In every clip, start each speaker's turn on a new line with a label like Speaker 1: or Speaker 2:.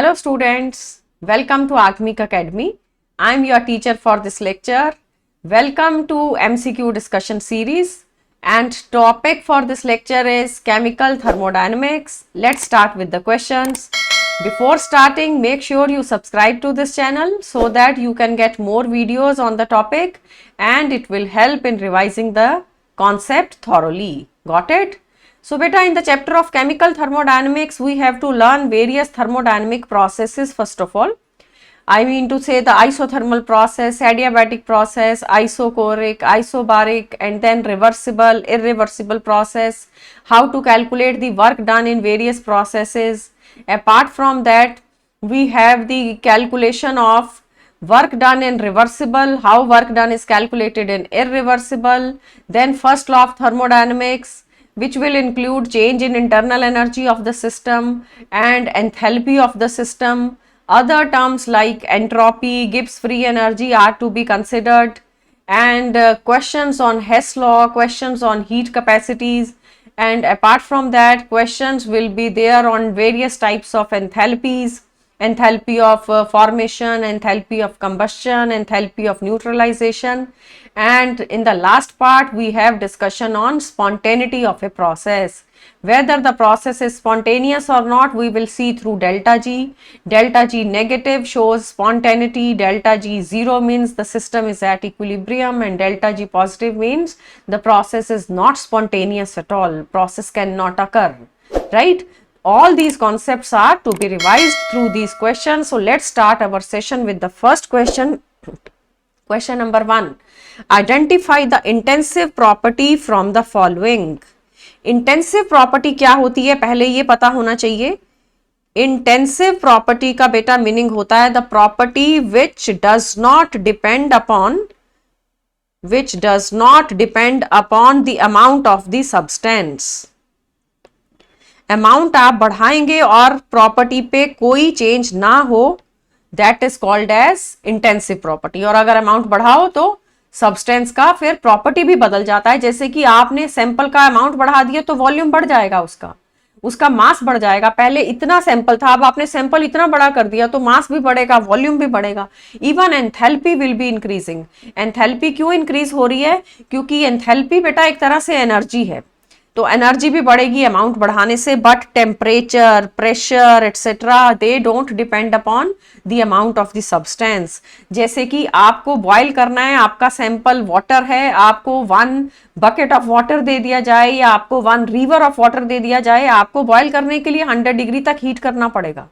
Speaker 1: Hello students, welcome to Agmic Academy. I am your teacher for this lecture. Welcome to MCQ discussion series and topic for this lecture is chemical thermodynamics. Let's start with the questions. Before starting, make sure you subscribe to this channel so that you can get more videos on the topic and it will help in revising the concept thoroughly. Got it? So beta, in the chapter of chemical thermodynamics, we have to learn various thermodynamic processes first of all. I mean to say the isothermal process, adiabatic process, isochoric, isobaric, and then reversible, irreversible process, how to calculate the work done in various processes. Apart from that, we have the calculation of work done in reversible, how work done is calculated in irreversible, then first law of thermodynamics, which will include change in internal energy of the system and enthalpy of the system. Other terms like entropy, Gibbs free energy are to be considered, and questions on Hess law, questions on heat capacities, and apart from that, questions will be there on various types of enthalpies, enthalpy of formation, enthalpy of combustion, enthalpy of neutralization, and in the last part we have discussion on spontaneity of a process. Whether the process is spontaneous or not, we will see through delta G. Delta G negative shows spontaneity, delta G 0 means the system is at equilibrium, and delta G positive means the process is not spontaneous at all, process cannot occur, right? All these concepts are to be revised through these questions. So let's start our session with the first question. Question number 1. Identify the intensive property from the following. Intensive property क्या होती है पहले ये पता होना चाहिए. Intensive property का बेटा मीनिंग होता है the property which does not depend upon the amount of the substance. Amount आप बढ़ाएंगे और प्रॉपर्टी पे कोई चेंज ना हो, that is called as intensive property. और अगर अमाउंट बढ़ाओ तो सब्सटेंस का फिर प्रॉपर्टी भी बदल जाता है. जैसे कि आपने सैंपल का अमाउंट बढ़ा दिया तो वॉल्यूम बढ़ जाएगा, उसका मास बढ़ जाएगा. पहले इतना सैंपल था, अब आपने सैंपल इतना बड़ा कर दिया तो मास भी बढ़ेगा, वॉल्यूम भी बढ़ेगा. Even enthalpy will be increasing. Enthalpy क्यों इंक्रीज हो रही है? क्योंकि एंथैल्पी बेटा एक तरह से एनर्जी है, तो एनर्जी भी बढ़ेगी अमाउंट बढ़ाने से. But temperature, pressure etcetera they don't depend upon the amount of the substance. जैसे कि आपको बॉयल करना है, आपका सैंपल वाटर है, आपको 1 बकेट ऑफ वाटर दे दिया जाए या आपको 1 रिवर ऑफ वाटर दे दिया जाए, आपको बॉयल करने के लिए 100 डिग्री तक हीट करना पड़ेगा,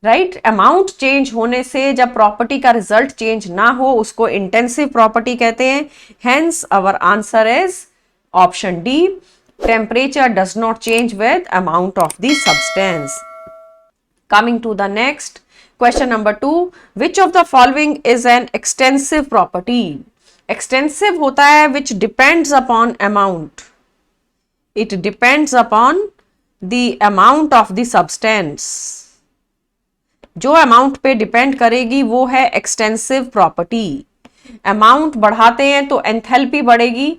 Speaker 1: राइट? अमाउंट चेंज होने से जब प्रॉपर्टी का रिजल्ट चेंज ना हो उसको इंटेंसिव प्रॉपर्टी कहते हैं. Hence our answer is option D. Temperature does not change with amount of the substance. Coming to the next question number 2. Which of the following is an extensive property? Extensive होता है which depends upon amount. It depends upon the amount of the substance. जो amount पे depend करेगी वो है extensive property. Amount बढ़ाते हैं तो enthalpy बढ़ेगी.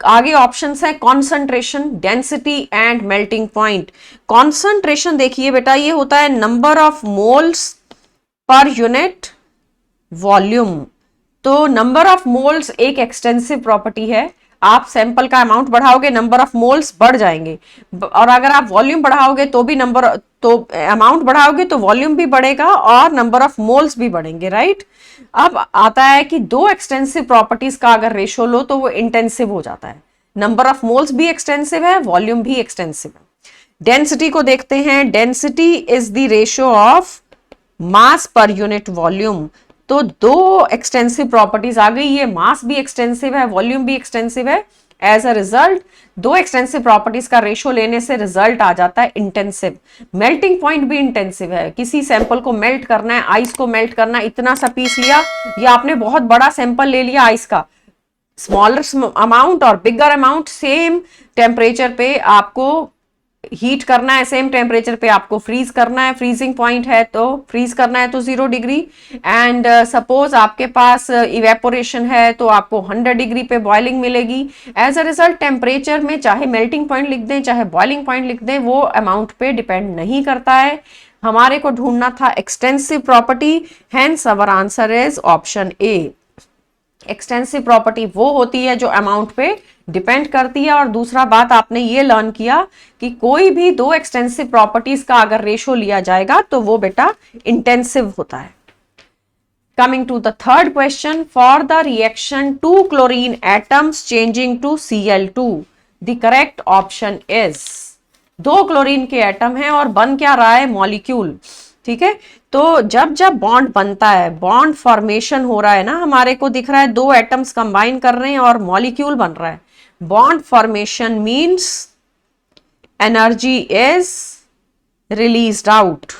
Speaker 1: आगे ऑप्शंस है concentration, density and melting point. Concentration देखिए बेटा, ये होता है number of moles per unit volume. तो नंबर ऑफ मोल्स एक एक्सटेंसिव प्रॉपर्टी है. आप सैंपल का अमाउंट बढ़ाओगे, नंबर ऑफ मोल्स बढ़ जाएंगे, और अगर आप वॉल्यूम बढ़ाओगे तो भी अमाउंट बढ़ाओगे तो वॉल्यूम भी बढ़ेगा और नंबर ऑफ मोल्स भी बढ़ेंगे, राइट? अब आता है कि दो एक्सटेंसिव प्रॉपर्टीज का अगर रेशो लो तो वो इंटेंसिव हो जाता है. नंबर ऑफ मोल्स भी एक्सटेंसिव है, वॉल्यूम भी एक्सटेंसिव है. डेंसिटी को देखते हैं. Density is the ratio of mass per unit volume. तो दो एक्सटेंसिव प्रॉपर्टीज आ गई. ये मास भी एक्सटेंसिव है, वॉल्यूम भी एक्सटेंसिव है. एज अ रिजल्ट दो एक्सटेंसिव प्रॉपर्टीज का रेशो लेने से रिजल्ट आ जाता है इंटेंसिव. मेल्टिंग पॉइंट भी इंटेंसिव है. किसी सैंपल को मेल्ट करना है, आइस को मेल्ट करना है, इतना सा पीस लिया या आपने बहुत बड़ा सैंपल ले लिया आइस का, स्मॉलर अमाउंट और बिगर अमाउंट, सेम टेम्परेचर पे आपको हीट करना है, सेम टेम्परेचर पे आपको फ्रीज करना है. फ्रीजिंग पॉइंट है तो फ्रीज करना है तो 0 डिग्री. एंड सपोज आपके पास इवेपोरेशन है तो आपको 100 डिग्री पे बॉइलिंग मिलेगी. एज अ रिजल्ट टेम्परेचर में चाहे मेल्टिंग पॉइंट लिख दें चाहे बॉइलिंग पॉइंट लिख दें वो अमाउंट पे डिपेंड नहीं करता है. हमारे को ढूंढना था extensive property, hence our answer is option A. Extensive property वो होती है जो अमाउंट पे डिपेंड करती है। और दूसरा बात आपने ये लर्न किया कि कोई भी दो एक्सटेंसिव प्रॉपर्टीज का अगर रेशो लिया जाएगा तो वो बेटा इंटेंसिव होता है। Coming to the third question, for the reaction two chlorine atoms changing to Cl2 the correct option is, दो क्लोरीन के एटम हैं और बन क्या रहा है, मॉलिक्यूल। ठीक है, तो जब जब बॉन्ड बनता है, बॉन्ड फॉर्मेशन हो रहा है ना, हमारे को दिख रहा है दो एटम्स कंबाइन कर रहे हैं और मॉलिक्यूल बन रहा है। Bond formation means energy is released out.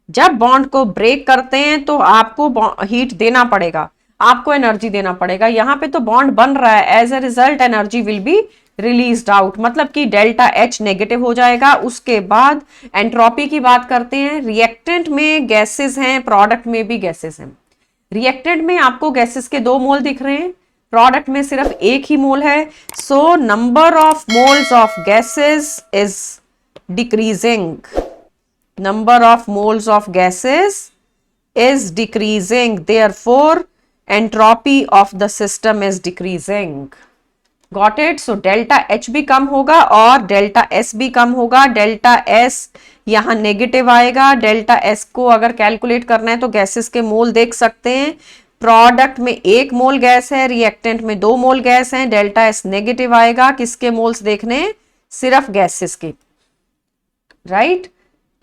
Speaker 1: जब बॉन्ड को ब्रेक करते हैं तो आपको हीट देना पड़ेगा, आपको एनर्जी देना पड़ेगा। यहां पे तो बॉन्ड बन रहा है, as a result energy will be released out, मतलब कि डेल्टा H नेगेटिव हो जाएगा। उसके बाद एंट्रोपी की बात करते हैं। रिएक्टेंट में गैसेस हैं, प्रोडक्ट में भी गैसेस हैं। रिएक्टेंट में आपको गैसेस के 2 मोल दिख रहे हैं, प्रोडक्ट में सिर्फ एक ही मोल है। So number of moles of gases is decreasing, number of moles of gases is decreasing, therefore entropy of the system is decreasing. Got it? So delta H भी कम होगा और डेल्टा S भी कम होगा। डेल्टा S यहां negative आएगा। Delta S को अगर calculate करना है तो गैसेस के मोल देख सकते हैं। प्रोडक्ट में 1 मोल गैस है, रिएक्टेंट में 2 मोल गैस है। डेल्टा S नेगेटिव आएगा। किसके मोल्स देखने, सिर्फ गैसेस के, राइट।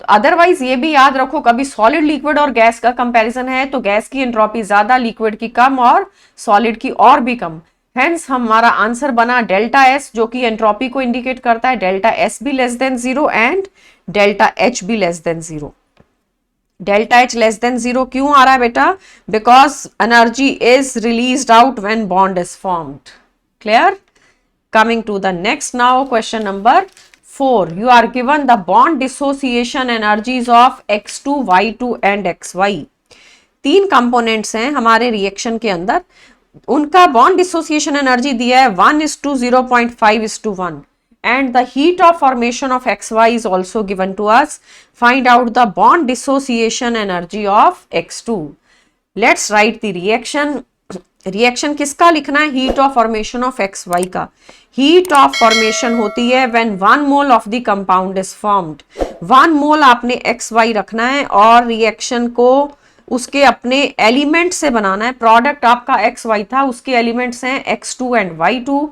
Speaker 1: तो अदरवाइज ये भी याद रखो, कभी सॉलिड लिक्विड और गैस का कंपैरिजन है तो गैस की एंट्रोपी ज्यादा, लिक्विड की कम और सॉलिड की और भी कम। हेंस हमारा आंसर बना डेल्टा S, जो कि एंट्रोपी को इंडिकेट करता है। डेल्टा S भी less than 0 and delta H भी less than 0। Delta H less than 0 क्यों आ रहा है बेटा, because energy is released out when bond is formed. Clear? Coming to the next now, question number 4. You are given the bond dissociation energies of X2, Y2 and XY. 3 components हैं हमारे reaction के अंदर, उनका bond dissociation energy दिया है 1:0.5:1 and the heat of formation of XY is also given to us. Find out the bond dissociation energy of X2. Let's write the reaction. Reaction किसका लिखना है, heat of formation of XY का। Heat of formation होती है when 1 mole of the compound is formed. 1 मोल आपने XY रखना है और रिएक्शन को उसके अपने एलिमेंट से बनाना है। प्रोडक्ट आपका XY था, उसके एलिमेंट्स हैं X2 and Y2।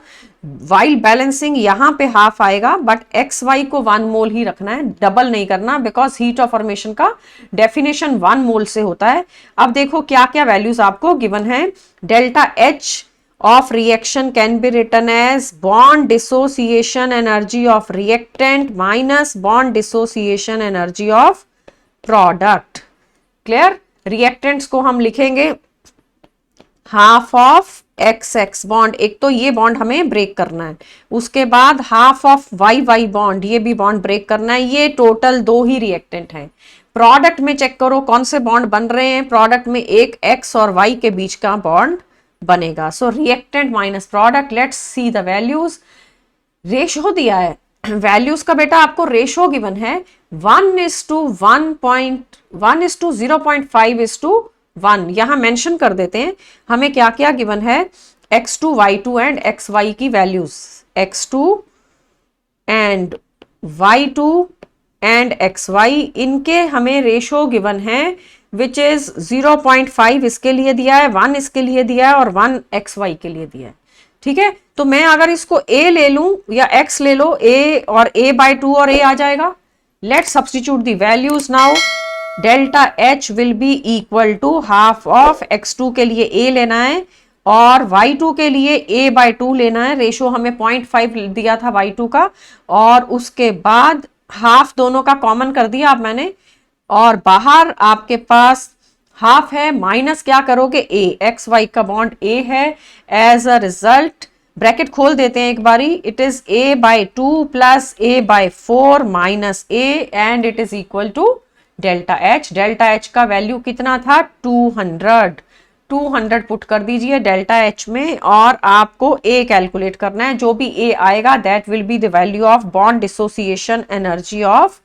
Speaker 1: While balancing यहां पे हाफ आएगा, बट XY को 1 मोल ही रखना है, डबल नहीं करना, बिकॉज हीट ऑफ फॉर्मेशन का डेफिनेशन 1 मोल से होता है। अब देखो क्या क्या वैल्यूज आपको गिवन है। Delta H of reaction can be written as bond dissociation energy of reactant minus bond dissociation energy of product. Clear? reactants को हम लिखेंगे हाफ ऑफ XX बॉन्ड, एक तो ये बॉन्ड हमें ब्रेक करना है, उसके बाद हाफ ऑफ YY बॉन्ड, ये भी बॉन्ड ब्रेक करना है। ये टोटल 2 ही रिएक्टेंट हैं। प्रोडक्ट में चेक करो कौन से बॉन्ड बन रहे हैं। प्रोडक्ट में एक X और Y के बीच का बॉन्ड बनेगा। So reactant minus product, let's see the values. Ratio दिया है, वैल्यूज का बेटा आपको रेशो गिवन है 1:0.5:1। यहां मेंशन कर देते हैं हमें क्या क्या गिवन है। X2, Y2 एंड XY की values, X2 and Y2 and XY, इनके हमें रेशो गिवन है विच इज 0.5 इसके लिए दिया है, 1 इसके लिए दिया है और 1 XY के लिए दिया है। ठीक है, तो मैं अगर इसको A ले लूं या X ले लो, A और A/2 और A आ जाएगा। Let's substitute the values now. Delta H will be equal to half of X2 के लिए A लेना है और Y2 के लिए A/2 लेना है। रेशो हमें 0.5 दिया था Y2 का, और उसके बाद हाफ दोनों का कॉमन कर दिया अब मैंने, और बाहर आपके पास हाफ है, माइनस क्या करोगे A, XY का बॉन्ड A है। एज अ रिजल्ट ब्रैकेट खोल देते हैं एक बारी, it is A/2 plus A/4 minus A and it is equal to delta H। Delta H का वैल्यू कितना था, 200 पुट कर दीजिए डेल्टा H में, और आपको A कैलकुलेट करना है। जो भी A आएगा that will be the value of bond dissociation energy of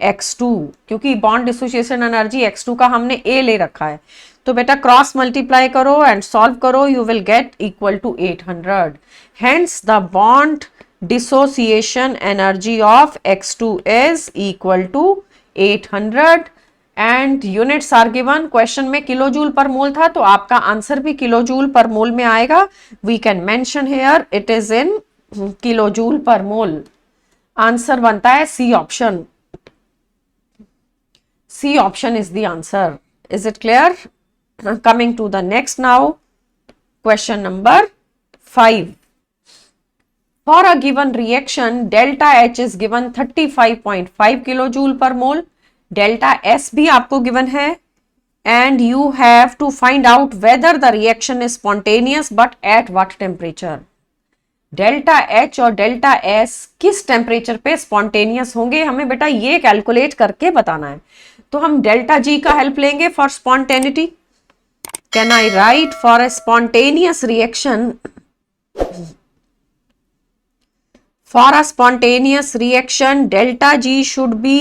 Speaker 1: x2, क्योंकि बॉन्ड डिसोसिएशन एनर्जी x2 का हमने A ले रखा है। तो बेटा क्रॉस मल्टीप्लाई करो एंड सॉल्व करो, you will get equal to 800। Hence the bond dissociation energy of x2 is equal to 800 and units are given. Question में किलो जूल पर मोल था, तो आपका आंसर भी किलो जूल पर मोल में आएगा। We can mention here it is in kilo joule per mole. Answer बनता है C option. C option is the answer. Is it clear? Coming to the next now, question number 5। For a given reaction, delta H is given 35.5 kilojoule per mole. Delta S भी आपको given है, and you have to find out whether the reaction is spontaneous but at what temperature. Delta H और delta S किस temperature पे spontaneous होंगे, हमें बेटा ये कैलकुलेट करके बताना है। तो हम डेल्टा G का हेल्प लेंगे for spontaneity. Can I right for a spontaneous reaction, for a spontaneous reaction delta G should be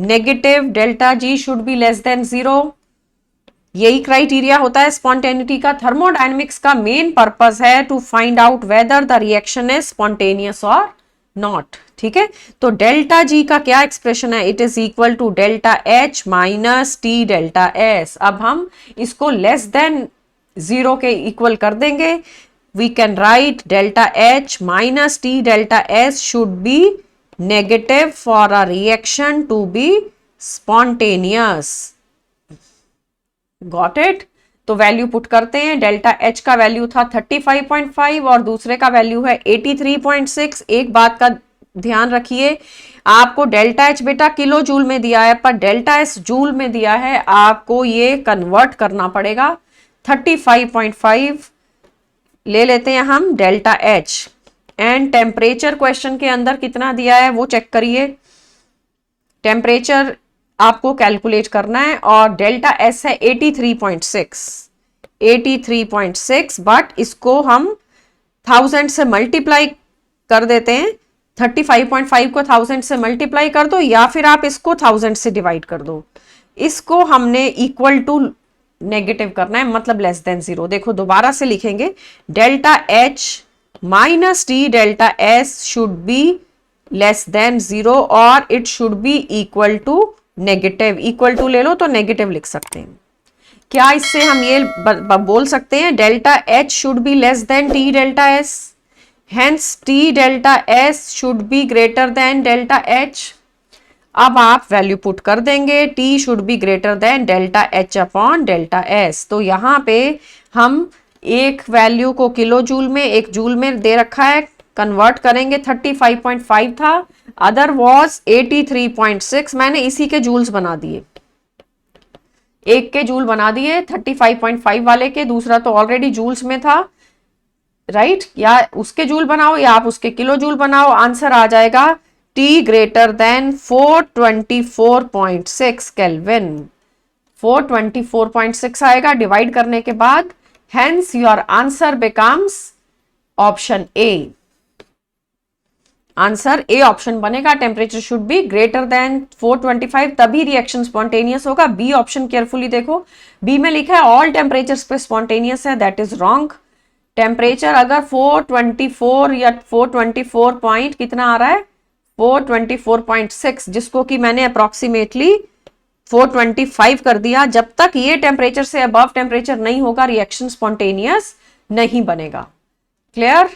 Speaker 1: negative, delta G should be less than 0। यही क्राइटेरिया होता है स्पॉन्टेनिटी का। थर्मोडायनेमिक्स का मेन पर्पस है to find out whether the reaction is spontaneous और not. ठीक है, तो डेल्टा G का क्या एक्सप्रेशन है? It is equal to delta H minus T delta S। अब हम इसको लेस देन 0 के इक्वल कर देंगे। We can write delta H minus T delta S should be negative for a reaction to be spontaneous. Got it? तो value put करते हैं। Delta H का वैल्यू था 35.5 और दूसरे का वैल्यू है 83.6। एक बात का ध्यान रखिए, आपको डेल्टा H बेटा किलो जूल में दिया है, पर डेल्टा S जूल में दिया है। आपको ये कन्वर्ट करना पड़ेगा। 35.5 ले लेते हैं हम delta H, and temperature question के अंदर कितना दिया है वो चेक करिए। टेम्परेचर आपको कैलकुलेट करना है और डेल्टा S है 83.6, बट इसको हम 1000 से मल्टीप्लाई कर देते हैं। 35.5 को 1000 से मल्टीप्लाई कर दो या फिर आप इसको 1000 से डिवाइड कर दो। इसको हमने इक्वल टू नेगेटिव करना है, मतलब लेस देन 0। देखो दोबारा से लिखेंगे, delta H minus T delta S should be less than 0 और it should be equal to negative. Equal to ले लो तो नेगेटिव लिख सकते हैं। क्या इससे हम ये बोल सकते हैं delta H should be less then T delta S, hence T delta S should be greater then delta H। अब आप वैल्यू पुट कर देंगे, T should be greater then delta H upon delta S। तो यहाँ पे हम एक value को किलो जूल में, एक जूल में दे रखा है, कन्वर्ट करेंगे। 35.5 था, अदर वॉज 83.6। मैंने इसी के जूल्स बना दिए, एक के जूल बना दिए 35.5 वाले के, दूसरा तो ऑलरेडी जूल्स में था, राइट? या उसके जूल बनाओ या आप उसके किलो जूल बनाओ, आंसर आ जाएगा T greater than 424.6 केल्विन। 424.6 आएगा डिवाइड करने के बाद, hence your answer becomes option A। Answer A option बनेगा। Temperature should be greater than 425, तभी रिएक्शन स्पॉन्टेनियस होगा। बी ऑप्शन केयरफुली देखो, बी में लिखा है ऑल टेम्परेचर्स पे स्पॉन्टेनियस है, दैट इज रॉन्ग। टेम्परेचर अगर 424 या 424 पॉइंट कितना आ रहा है 424.6, जिसको कि मैंने अप्रोक्सीमेटली 425 कर दिया। जब तक ये टेम्परेचर से अबव टेम्परेचर नहीं होगा रिएक्शन स्पॉन्टेनियस नहीं बनेगा। क्लियर?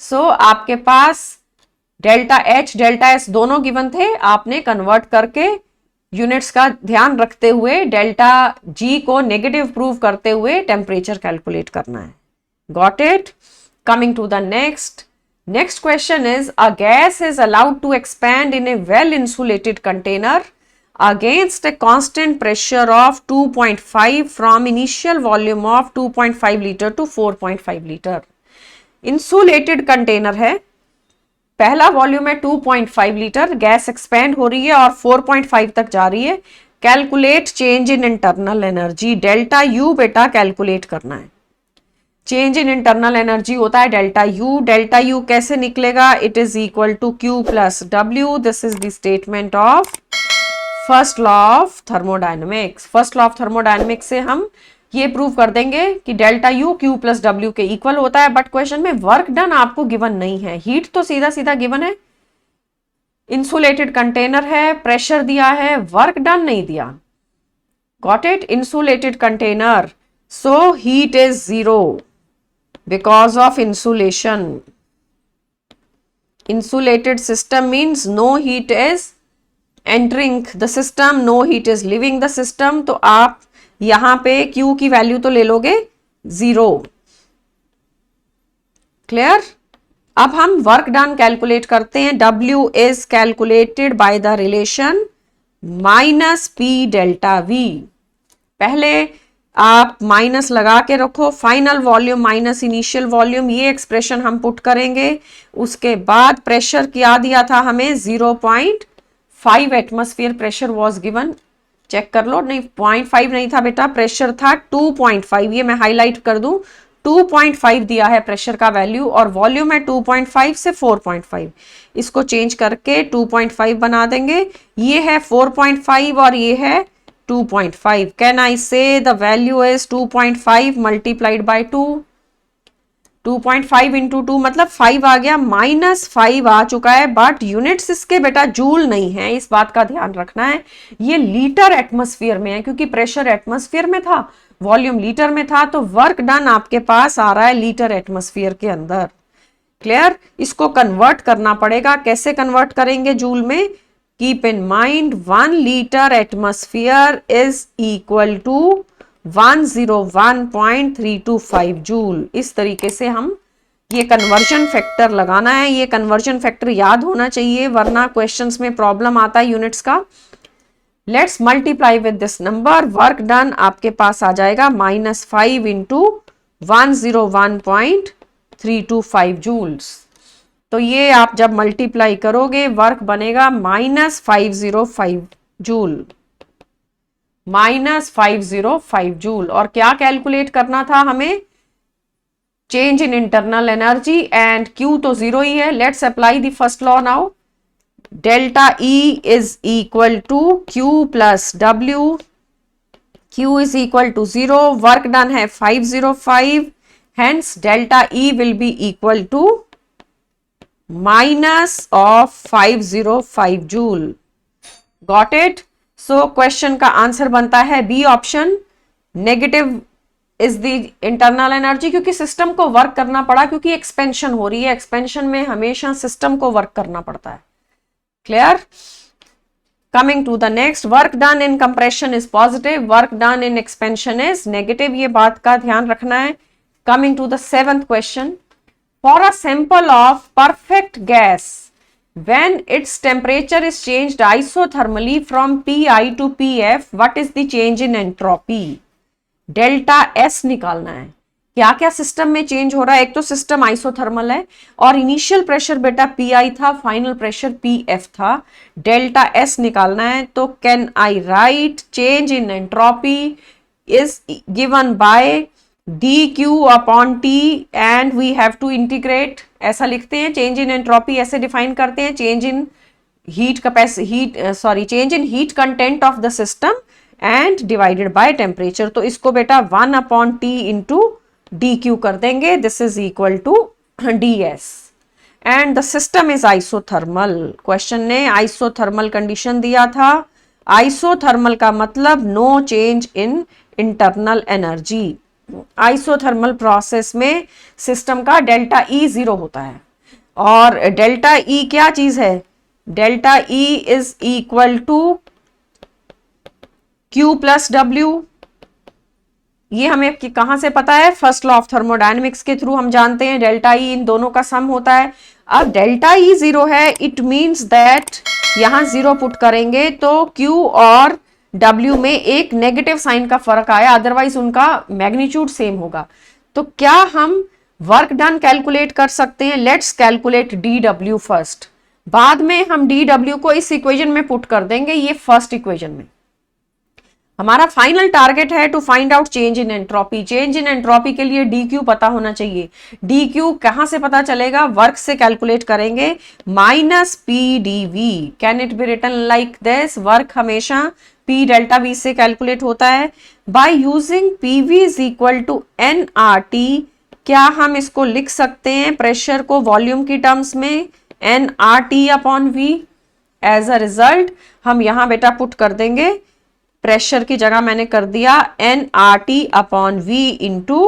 Speaker 1: सो आपके पास डेल्टा H डेल्टा S दोनों गिवन थे, आपने कन्वर्ट करके यूनिट्स का ध्यान रखते हुए डेल्टा G को नेगेटिव प्रूव करते हुए टेम्परेचर कैलकुलेट करना है। Got it? Coming to the next question is, a gas is allowed to expand in a well insulated container against a constant pressure of 2.5 from initial volume of 2.5 liter to 4.5 liter। Insulated container है, पहला volume है 2.5 litre, gas expand हो रही है और 4.5 तक जा रही है। Calculate change in internal energy, delta U बेटा कैलकुलेट करना है। चेंज इन इंटरनल एनर्जी होता है डेल्टा यू। डेल्टा यू कैसे निकलेगा? It is equal to Q plus W। This is the statement of first law of thermodynamics. First law of thermodynamics से हम ये प्रूव कर देंगे कि delta U Q plus W के इक्वल होता है। बट क्वेश्चन में वर्क डन आपको गिवन नहीं है, हीट तो सीधा सीधा गिवन है, इंसुलेटेड कंटेनर है, प्रेशर दिया है, वर्क डन नहीं दिया। Got it? Insulated container, so heat is 0 because of insulation. insulated system means no heat is entering the system, no heat is leaving the system। तो आप यहां पे Q की वैल्यू तो ले लोगे 0। क्लियर? अब हम वर्क डन कैलकुलेट करते हैं। W is calculated by the relation minus P delta V। पहले आप माइनस लगा के रखो, final volume minus initial volume, ये एक्सप्रेशन हम पुट करेंगे। उसके बाद प्रेशर क्या दिया था हमें, 0.5 atmosphere pressure was given. Check कर लो, नहीं 0.5 नहीं था बेटा, प्रेशर था 2.5। ये मैं हाईलाइट कर दूं, 2.5 दिया है प्रेशर का वैल्यू, और वॉल्यूम है 2.5 से 4.5। इसको चेंज करके 2.5 बना देंगे। ये है 4.5 और ये है 2.5। Can I say the value is 2.5 multiplied by 2? 2.5 into 2 मतलब 5 आ गया, -5 आ चुका है। बट यूनिट्स इसके बेटा जूल नहीं है, इस बात का ध्यान रखना है। ये लीटर एटमॉस्फेयर में है, क्योंकि प्रेशर एटमॉस्फेयर में था, वॉल्यूम लीटर में था, तो वर्क डन आपके पास आ रहा है लीटर एटमॉस्फेयर के अंदर। क्लियर? इसको कन्वर्ट करना पड़ेगा। कैसे कन्वर्ट करेंगे जूल में? Keep in mind 1 liter atmosphere is equal to 101.325 joule. इस तरीके से हम ये कन्वर्जन फैक्टर लगाना है। ये कन्वर्जन फैक्टर याद होना चाहिए, वरना क्वेश्चंस में प्रॉब्लम आता है यूनिट्स का। Let's multiply with this number. Work done आपके पास आ जाएगा -5 इंटू 101.325 जूल्स। तो ये आप जब मल्टीप्लाई करोगे वर्क बनेगा -505 जूल, -505 जूल। और क्या कैलकुलेट करना था हमें? Change in internal energy, and Q तो 0 ही है। Let's apply the first law now. Delta E is equal to Q plus W। Q is equal to 0, work done है 505, hence delta E will be equal to minus of 505 joule. Got it? So question का answer बनता है B option, negative is the internal energy, क्योंकि system को work करना पड़ा, क्योंकि expansion हो रही है। एक्सपेंशन में हमेशा सिस्टम को वर्क करना पड़ता है। Clear? Coming to the next, work done in compression is positive, work done in expansion is negative. ये बात का ध्यान रखना है। Coming to the 7th question, for a sample of perfect gas, when its temperature is changed isothermally from Pi to Pf, what is the change in entropy? Delta S निकालना है। क्या क्या सिस्टम में चेंज हो रहा है? एक तो सिस्टम आइसोथर्मल है, और इनिशियल प्रेशर बेटा Pi था, फाइनल प्रेशर Pf था। डेल्टा S निकालना है, तो can I write change in entropy is given by dq upon t and we have to integrate. ऐसा लिखते हैं, चेंज इन एंट्रोपी ऐसे डिफाइन करते हैं, change in heat change in heat content of the system and divided by temperature. तो इसको बेटा 1 upon t into dq कर देंगे। This is equal to ds and the system is isothermal. Question ने isothermal condition दिया था। Isothermal का मतलब no change in internal energy. Isothermal process में सिस्टम का डेल्टा E 0 होता है, और डेल्टा E क्या चीज है? Delta E is equal to Q plus W। ये हमें कहां से पता है? फर्स्ट लॉ ऑफ थर्मोडायनेमिक्स के थ्रू हम जानते हैं डेल्टा E इन दोनों का सम होता है। अब डेल्टा E 0 है, इट मींस दैट यहां 0 पुट करेंगे तो Q और W में एक नेगेटिव साइन का फर्क आया, अदरवाइज उनका मैग्नीट्यूड सेम होगा। तो क्या हम वर्क डन कैलकुलेट कर सकते हैं? लेट्स कैलकुलेट DW फर्स्ट, बाद में हम DW को इस इक्वेशन में पुट कर देंगे, ये फर्स्ट इक्वेशन में। हमारा फाइनल टारगेट है to find out change in entropy. Change in entropy के लिए डी क्यू पता होना चाहिए। डी क्यू कहां से पता चलेगा? वर्क से कैलकुलेट करेंगे, minus P D V. Can it be written like this? Work हमेशा पी डेल्टा वी से कैलकुलेट होता है। By using P V is equal to N R T, क्या हम इसको लिख सकते हैं प्रेशर को वॉल्यूम की टर्म्स में? N R T upon V. As a result हम यहां बेटा पुट कर देंगे, प्रेशर की जगह मैंने कर दिया N R T upon V into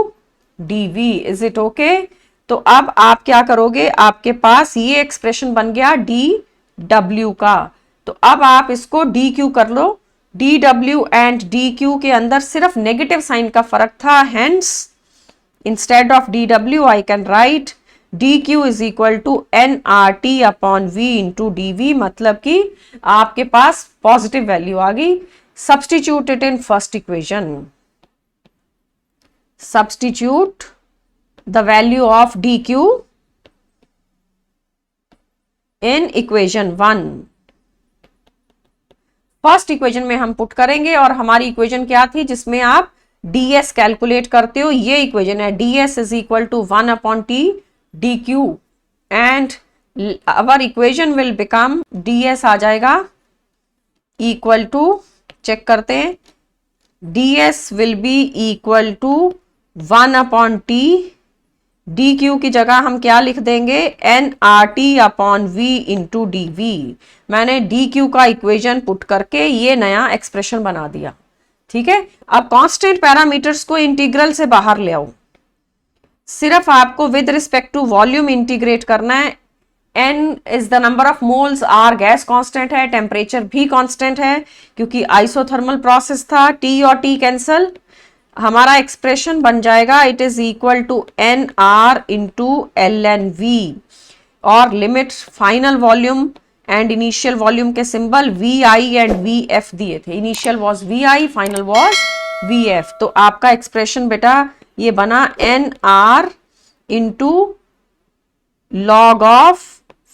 Speaker 1: D V. Is it okay? तो अब आप क्या करोगे, आपके पास ये एक्सप्रेशन बन गया डी डब्ल्यू का। तो अब आप इसको डी क्यू कर लो। D W and D Q के अंदर सिर्फ नेगेटिव साइन का फर्क था, hence instead of D W I can write D Q is equal to N R T upon V into D V. मतलब कि आपके पास पॉजिटिव वैल्यू आ गई। Substitute it in first equation. Substitute the value of dq in equation 1. First equation में हम put करेंगे और हमारी इक्वेशन क्या थी जिसमें आप ds कैलकुलेट करते हो? ये इक्वेशन है, ds is equal to 1 upon T D Q and our equation will become ds आ जाएगा इक्वल टू, चेक करते हैं, ds will be equal to 1 upon T D Q की जगह हम क्या लिख देंगे? N R T upon V into D V. मैंने डी क्यू का इक्वेशन पुट करके ये नया एक्सप्रेशन बना दिया। ठीक है, अब कांस्टेंट पैरामीटर्स को इंटीग्रल से बाहर ले आओ। सिर्फ आपको with respect to volume integrate करना है। n is the number of moles, r gas constant है, टेम्परेचर भी कांस्टेंट है क्योंकि आइसोथर्मल प्रोसेस था। t और t कैंसल, हमारा एक्सप्रेशन बन जाएगा it is equal to N R into L N V. और limit final volume and initial volume के symbol V I and V F दिए थे। Initial was V I, final was V F. तो आपका expression बेटा ये बना N R into log of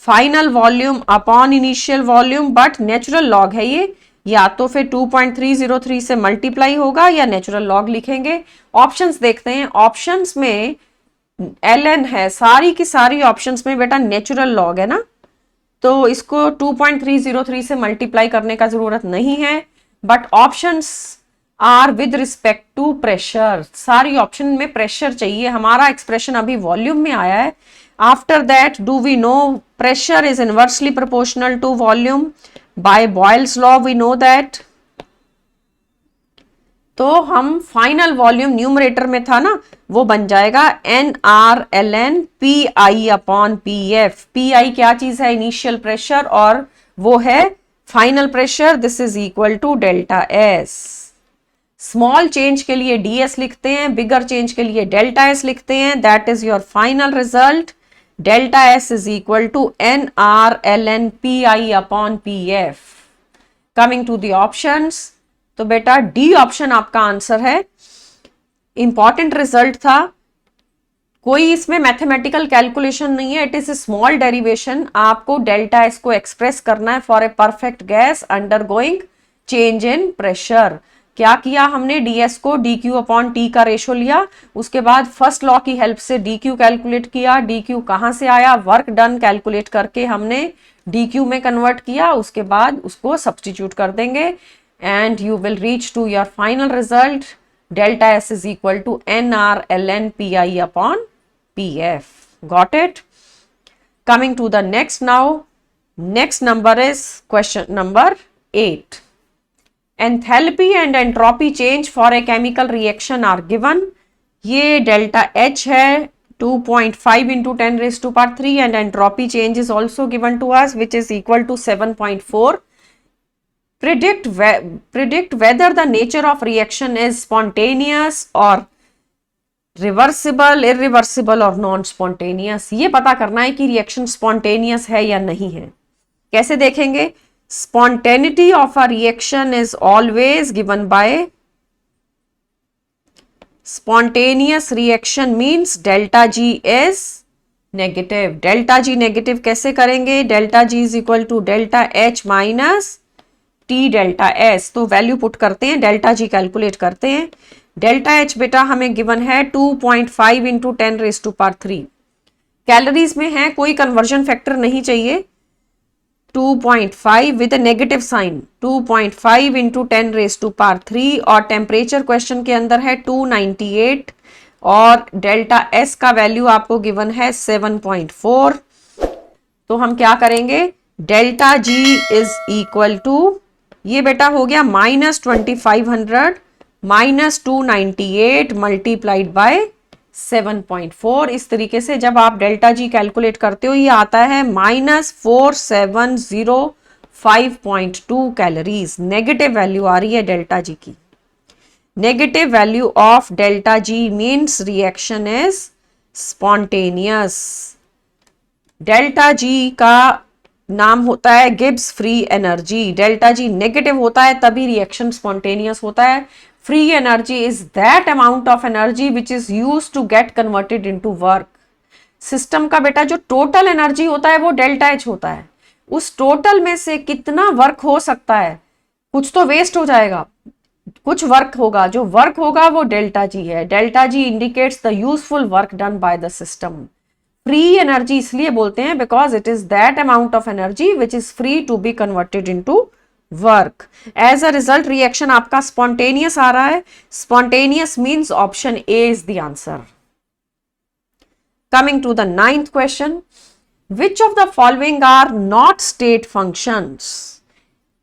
Speaker 1: final volume upon initial volume, but natural log है ये, या तो फिर 2.303 से मल्टीप्लाई होगा या नेचुरल लॉग लिखेंगे। ऑप्शंस देखते हैं, ऑप्शंस में ln है, सारी की सारी ऑप्शंस में बेटा नेचुरल लॉग है ना, तो इसको 2.303 से मल्टीप्लाई करने का जरूरत नहीं है। But options are with respect to pressure, सारी ऑप्शन में प्रेशर चाहिए। हमारा एक्सप्रेशन अभी वॉल्यूम में आया है। After that, do we know pressure is inversely proportional to volume? By Boyle's law we know that. तो हम फाइनल वॉल्यूम न्यूमरेटर में था ना, वो बन जाएगा N R L N P I upon P F. P I क्या चीज है? इनिशियल प्रेशर, और वो है final pressure. This is equal to delta S. Small change के लिए ds लिखते हैं, बिगर चेंज के लिए डेल्टा एस लिखते हैं। That is your final result. Delta S is equal to N R L N P I upon P F. Coming to the options, तो बेटा डी ऑप्शन आपका आंसर है। इंपॉर्टेंट रिजल्ट था, कोई इसमें मैथमेटिकल कैलकुलेशन नहीं है, it is a small derivation. आपको डेल्टा एस को एक्सप्रेस करना है for a perfect gas undergoing change in pressure. क्या किया हमने? ds को dq अपॉन t का रेशो लिया, उसके बाद फर्स्ट लॉ की हेल्प से dq कैलकुलेट किया। dq कहां से आया? वर्क डन कैलकुलेट करके हमने dq में कन्वर्ट किया, उसके बाद उसको सब्स्टिट्यूट कर देंगे and you will reach to your final result. Delta S is equal to N R L N P I upon P F. Got it? Coming to the next now, next number is question number 8. Enthalpy and entropy change for a chemical reaction are given. ये delta H है 2.5 into 10 raised to power 3 and entropy change is also given to us which is equal to 7.4. Predict whether the nature of reaction is spontaneous or reversible, irreversible और non spontaneous. ये पता करना है कि reaction spontaneous है या नहीं है। कैसे देखेंगे? Spontaneity of a reaction is always given by spontaneous reaction means delta G is negative. delta G negative कैसे करेंगे? delta G is equal to delta H minus T delta S, तो value put करते हैं, delta G calculate करते हैं। Delta H बेटा हमें given है 2.5 इंटू 10⁻³ कैलोरीज में है, कोई कन्वर्जन फैक्टर नहीं चाहिए। 2.5 विद नेगेटिव साइन, 2.5 इंटू 10⁻³ और टेम्परेचर क्वेश्चन के अंदर है 298 और डेल्टा एस का वैल्यू आपको गिवन है 7.4। तो हम क्या करेंगे, delta G is equal to, ये बेटा हो गया -2500 -298 मल्टीप्लाइड बाय 7.4। इस तरीके से जब आप डेल्टा जी कैलकुलेट करते हो ये आता है -4705.2 कैलोरीज। नेगेटिव वैल्यू आ रही है डेल्टा जी की। Negative value of delta G means reaction is spontaneous. Delta G का नाम होता है Gibbs free energy. Delta G negative होता है तभी रिएक्शन स्पॉन्टेनियस होता है। Free energy is that amount of energy which is use to get converted into work. System का बेटा जो टोटल एनर्जी होता है वो डेल्टा एच होता है। उस टोटल में से कितना वर्क हो सकता है, कुछ तो वेस्ट हो जाएगा, कुछ वर्क होगा, जो वर्क होगा वो डेल्टा जी है। Delta G indicates the useful work done by the system. Free energy इसलिए बोलते हैं because it is that amount of energy which is free to be converted into work. As a result reaction आपका spontaneous आ रहा है। Spontaneous means option A is the answer. Coming to the 9th question, which of the following are not state functions.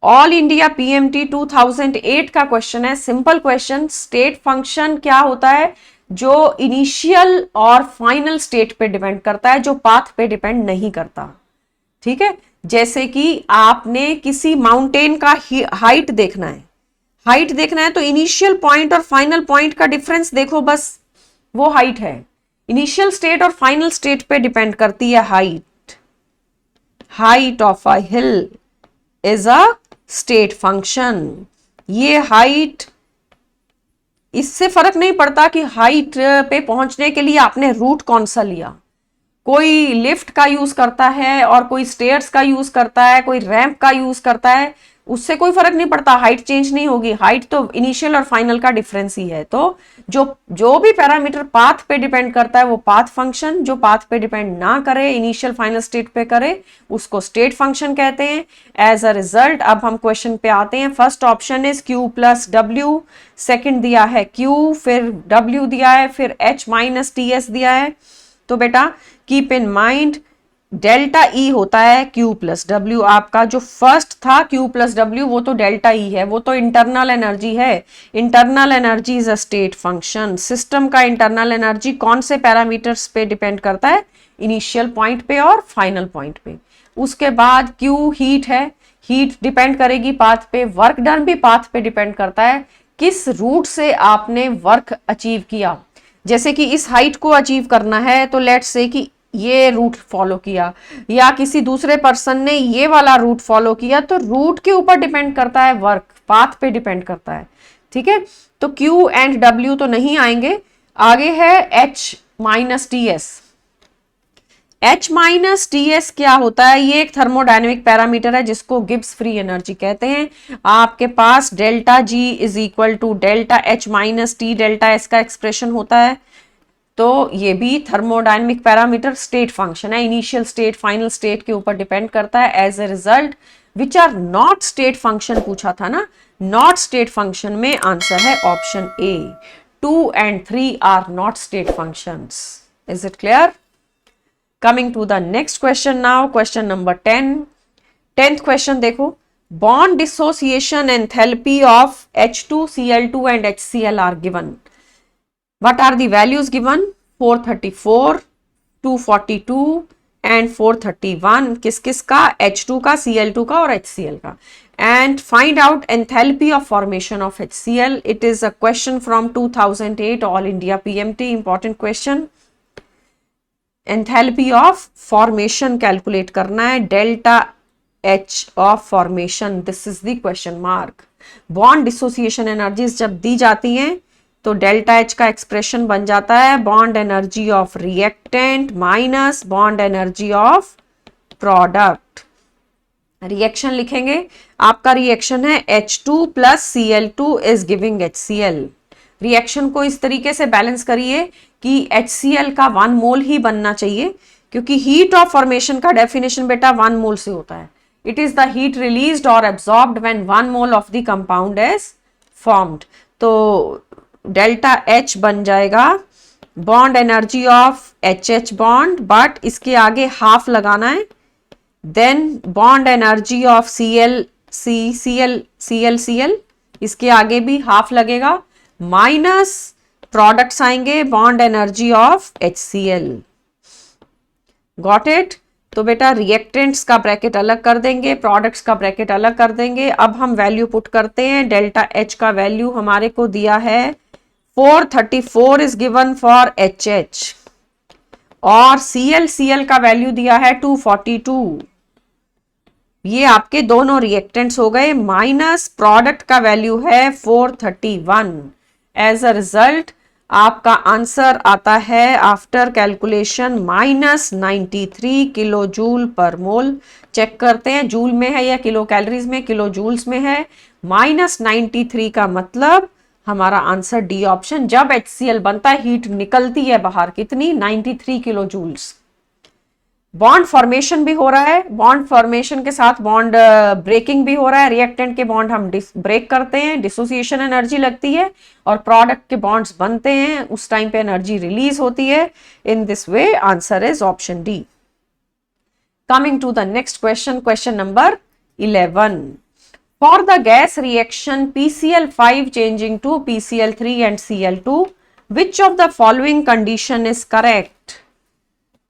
Speaker 1: All India PMT 2008 का question है, simple question. State function क्या होता है, जो इनिशियल और फाइनल स्टेट पे depend करता है, जो पाथ पे डिपेंड नहीं करता। ठीक है, जैसे कि आपने किसी माउंटेन का हाइट देखना है, हाइट देखना है तो इनिशियल पॉइंट और फाइनल पॉइंट का डिफरेंस देखो, बस वो हाइट है। इनिशियल स्टेट और फाइनल स्टेट पे डिपेंड करती है height. Height of a hill is a state function. ये हाइट, इससे फर्क नहीं पड़ता कि हाइट पे पहुंचने के लिए आपने रूट कौन सा लिया। कोई लिफ्ट का यूज करता है और कोई स्टेयर्स का यूज करता है, कोई रैंप का यूज करता है, उससे कोई फर्क नहीं पड़ता, हाइट चेंज नहीं होगी। हाइट तो इनिशियल और फाइनल का डिफरेंस ही है। तो जो भी पैरामीटर पाथ पे डिपेंड करता है वो पाथ फंक्शन, जो पाथ पे डिपेंड ना करे, इनिशियल फाइनल स्टेट पे करे, उसको स्टेट फंक्शन कहते हैं। एज अ रिजल्ट अब हम क्वेश्चन पे आते हैं। First option is Q plus W, second दिया है Q, फिर W दिया है, फिर H माइनस TS दिया है। तो बेटा keep in mind delta E होता है Q प्लस डब्ल्यू। आपका जो फर्स्ट था Q प्लस डब्ल्यू वो तो डेल्टा ई है, वो तो इंटरनल एनर्जी है। Internal energy is a state function. System का इंटरनल एनर्जी कौन से पैरामीटर्स पे डिपेंड करता है, इनिशियल पॉइंट पे और फाइनल पॉइंट पे। उसके बाद Q हीट है, हीट डिपेंड करेगी पाथ पे। वर्क डन भी पाथ पे डिपेंड करता है, किस रूट से आपने वर्क अचीव किया। जैसे कि इस हाइट को अचीव करना है तो लेट्स से कि ये रूट फॉलो किया, या किसी दूसरे पर्सन ने ये वाला रूट फॉलो किया, तो रूट के ऊपर डिपेंड करता है वर्क, पाथ पे डिपेंड करता है। ठीक है, तो Q एंड W तो नहीं आएंगे। आगे है H minus TS। H minus TS क्या होता है, ये एक थर्मोडायनेमिक पैरामीटर है जिसको गिब्स फ्री एनर्जी कहते हैं। आपके पास delta G is equal to delta H minus T delta S का एक्सप्रेशन होता है। तो ये भी थर्मोडायनेमिक पैरामीटर स्टेट फंक्शन है, इनिशियल स्टेट फाइनल स्टेट के ऊपर डिपेंड करता है। As a result which are not state function पूछा था ना, नॉट स्टेट फंक्शन में आंसर है option A. 2 and 3 are not state functions. Is it clear? Coming to the next question now, question number 10। 10th question देखो, bond dissociation enthalpy of H2Cl2 and HCl are given. What are the values given? 434, 242 and 431। किस किस का? H2 का, Cl2 का और HCl का। And find out enthalpy of formation of HCl. It is a question from 2008 All India PMT, important question। Enthalpy of formation calculate करना है, delta H of formation, this is the question mark। Bond dissociation energies जब दी जाती हैं तो delta H का expression बन जाता है bond energy of reactant minus bond energy of product. Reaction लिखेंगे, आपका रिएक्शन है H2 plus Cl2 is giving HCl। Reaction को इस तरीके से बैलेंस करिए कि HCl का 1 मोल ही बनना चाहिए, क्योंकि हीट ऑफ फॉर्मेशन का डेफिनेशन बेटा 1 मोल से होता है। It is the heat released और absorbed when 1 mole of the compound is formed. तो डेल्टा H बन जाएगा bond energy of HH bond, but इसके आगे हाफ लगाना है, then bond energy of Cl इसके आगे भी हाफ लगेगा, माइनस प्रोडक्ट्स आएंगे bond energy of HCl। Got it? तो बेटा रिएक्टेंट्स का ब्रैकेट अलग कर देंगे, प्रोडक्ट्स का ब्रैकेट अलग कर देंगे। अब हम वैल्यू पुट करते हैं। डेल्टा H का वैल्यू हमारे को दिया है 434 इज गिवन फॉर HH, और Cl का वैल्यू दिया है 242। ये आपके दोनों रिएक्टेंट्स हो गए, माइनस प्रोडक्ट का वैल्यू है 431। एज अ रिजल्ट आपका आंसर आता है after calculation -93 kilo joule per मोल। चेक करते हैं जूल में है या किलो कैलोरीज में, किलो जूल्स में है। -93 का मतलब हमारा आंसर डी ऑप्शन। जब HCl बनता है हीट निकलती है बाहर, कितनी? 93 किलो जूल्स। बॉन्ड फॉर्मेशन भी हो रहा है, बॉन्ड फॉर्मेशन के साथ बॉन्ड ब्रेकिंग भी हो रहा है। रिएक्टेंट के बॉन्ड हम ब्रेक करते हैं, डिसोसिएशन एनर्जी लगती है, और प्रोडक्ट के बॉन्ड्स बनते हैं, उस टाइम पे एनर्जी रिलीज होती है। In this way answer is option D. Coming to the next question, question number 11। For the gas reaction PCl5 changing to PCl3 and Cl2, which of the following condition is correct?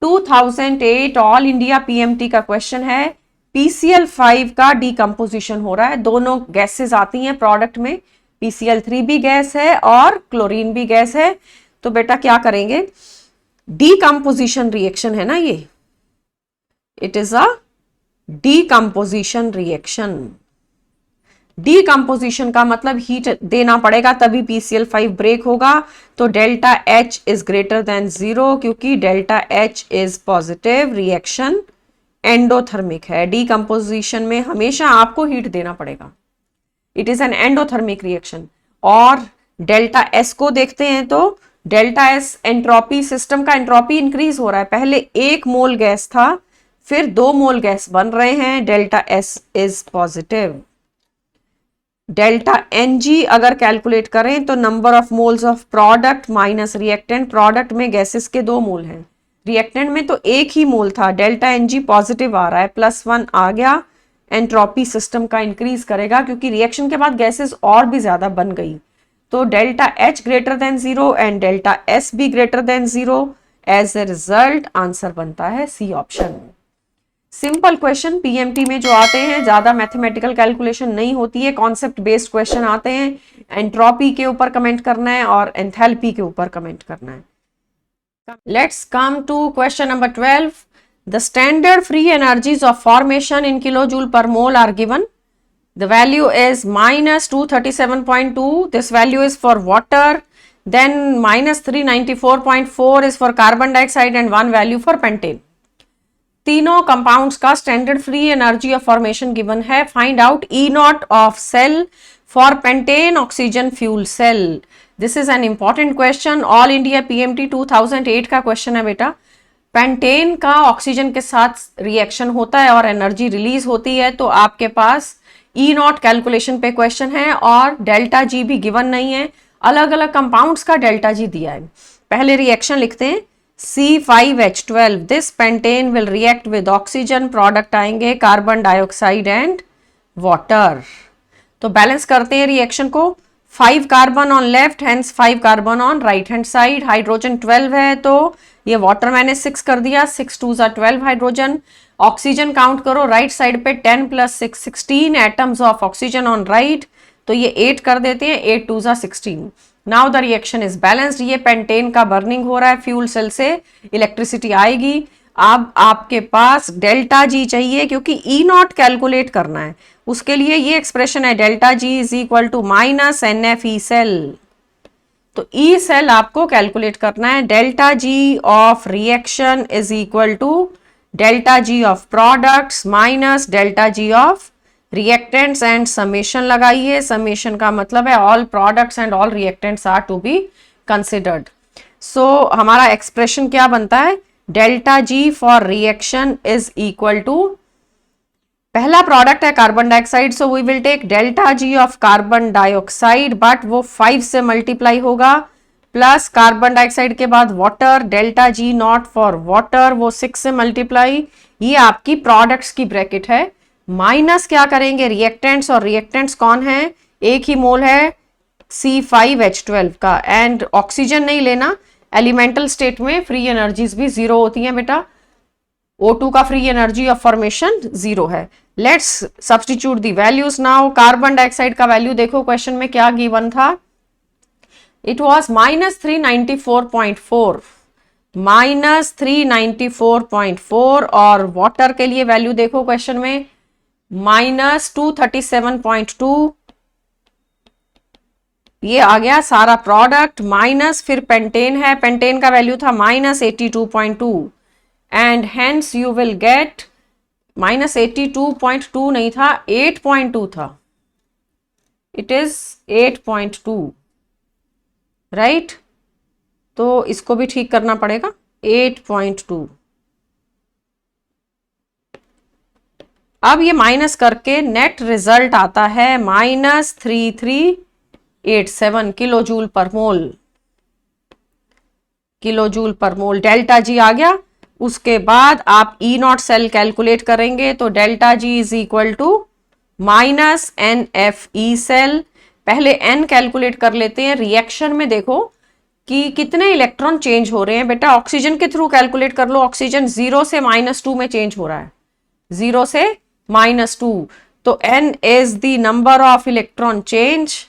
Speaker 1: 2008 all India PMT का question है। PCl5 का decomposition हो रहा है, दोनों gases आती हैं product में, PCl3 भी गैस है और क्लोरीन भी गैस है। तो बेटा क्या करेंगे? डीकम्पोजिशन रिएक्शन है ना ये, it is a decomposition reaction. Decomposition का मतलब हीट देना पड़ेगा तभी PCl5 ब्रेक होगा। तो delta H is greater than 0, क्योंकि delta H is positive, reaction endothermic है। डीकम्पोजिशन में हमेशा आपको हीट देना पड़ेगा, it is an endothermic reaction. और डेल्टा S को देखते हैं तो डेल्टा S एंट्रोपी, सिस्टम का एंट्रोपी इंक्रीज हो रहा है। पहले 1 मोल गैस था, फिर 2 मोल गैस बन रहे हैं, delta S is positive. Delta Ng अगर कैलकुलेट करें तो number of moles of product minus reactant, product में गैसेस के 2 मोल हैं, रिएक्टेंट में तो 1 ही मोल था। डेल्टा Ng पॉजिटिव आ रहा है, +1 आ गया, एंट्रोपी सिस्टम का इंक्रीज करेगा, क्योंकि रिएक्शन के बाद गैसेस और भी ज्यादा बन गई। तो delta H greater than 0 and delta S भी greater than 0। As a result answer बनता है C option. Simple question PMT में जो आते हैं, ज्यादा मैथमेटिकल कैलकुलेशन नहीं होती है, कॉन्सेप्ट बेस्ड क्वेश्चन आते हैं। एंट्रोपी के ऊपर कमेंट करना है और एंथैल्पी के ऊपर कमेंट करना है। Let's come to question number 12। The standard free energies of formation in kilojoule per mole are given. The value is -237.2. This value is for water. Then -394.4 is for carbon dioxide and 1 value for pentane. तीनों compounds का standard free energy of formation given है। Find out E0 of cell for pentane oxygen fuel cell. This is an important question, all India PMT 2008 का question है बेटा। Pentane का oxygen के साथ reaction होता है और एनर्जी रिलीज होती है, तो आपके पास E0 कैलकुलेशन पे क्वेश्चन है, और डेल्टा G भी गिवन नहीं है। अलग अलग कंपाउंड्स का डेल्टा G दिया है। पहले रिएक्शन लिखते हैं, C5H12, this pentane will react with oxygen, product आएंगे कार्बन डाइऑक्साइड एंड वाटर। तो बैलेंस करते हैं रिएक्शन को। 5 carbon on left, hence 5 carbon on right hand side. Hydrogen 12 है, तो ये वाटर मैंने 6 कर दिया, 6 2 12 हाइड्रोजन। ऑक्सीजन काउंट करो राइट साइड पे, 10 + 6 16 atoms of oxygen on right, तो ये 8 कर देते हैं, 8 2 16। Now the reaction is balanced. ये पेंटेन का बर्निंग हो रहा है, फ्यूल सेल से इलेक्ट्रिसिटी आएगी। अब आपके पास डेल्टा G चाहिए, क्योंकि E0 कैलकुलेट करना है, उसके लिए ये एक्सप्रेशन है, delta G is equal to -NFE cell. तो E सेल आपको कैलकुलेट करना है। Delta G of reaction is equal to delta G of products minus delta G of reactants and summation लगाइए। समेशन का मतलब है all products and all reactants are to be considered. So हमारा expression क्या बनता है, delta G for reaction is equal to, पहला product है carbon dioxide, so we will take delta G of carbon dioxide, but वो 5 से multiply होगा, plus carbon dioxide के बाद water, delta G not for water, वो 6 से मल्टीप्लाई, ये आपकी प्रोडक्ट्स की ब्रैकेट है। माइनस क्या करेंगे रिएक्टेंट्स, और रिएक्टेंट्स कौन है, एक ही मोल है C5H12 का, एंड ऑक्सीजन नहीं लेना, एलिमेंटल स्टेट में फ्री एनर्जीज भी 0 होती हैं बेटा, O2 का फ्री एनर्जी ऑफ फॉर्मेशन 0 है। Let's substitute the values now. Carbon dioxide का वैल्यू देखो क्वेश्चन में क्या गिवन था, इट वॉज -394.4, -394.4, और वाटर के लिए वैल्यू देखो क्वेश्चन में -237.2, ये आ गया सारा प्रोडक्ट, माइनस फिर पेंटेन है, पेंटेन का वैल्यू था -82.2, and hence you will gate -82.2 नहीं था, 8.2 था, इट इज 8.2, राइट। तो इसको भी ठीक करना पड़ेगा, 8.2। अब ये माइनस करके नेट रिजल्ट आता है -3387 किलो जूल पर मोल, किलो जूल पर मोल। डेल्टा जी आ गया, उसके बाद आप ई नॉट सेल कैलकुलेट करेंगे, तो delta G is equal to -NFE cell. पहले n कैलकुलेट कर लेते हैं। रिएक्शन में देखो कि कितने इलेक्ट्रॉन चेंज हो रहे हैं बेटा, ऑक्सीजन के थ्रू कैलकुलेट कर लो, ऑक्सीजन 0 से -2 में चेंज हो रहा है, 0 से -2, तो n is the number of electron change.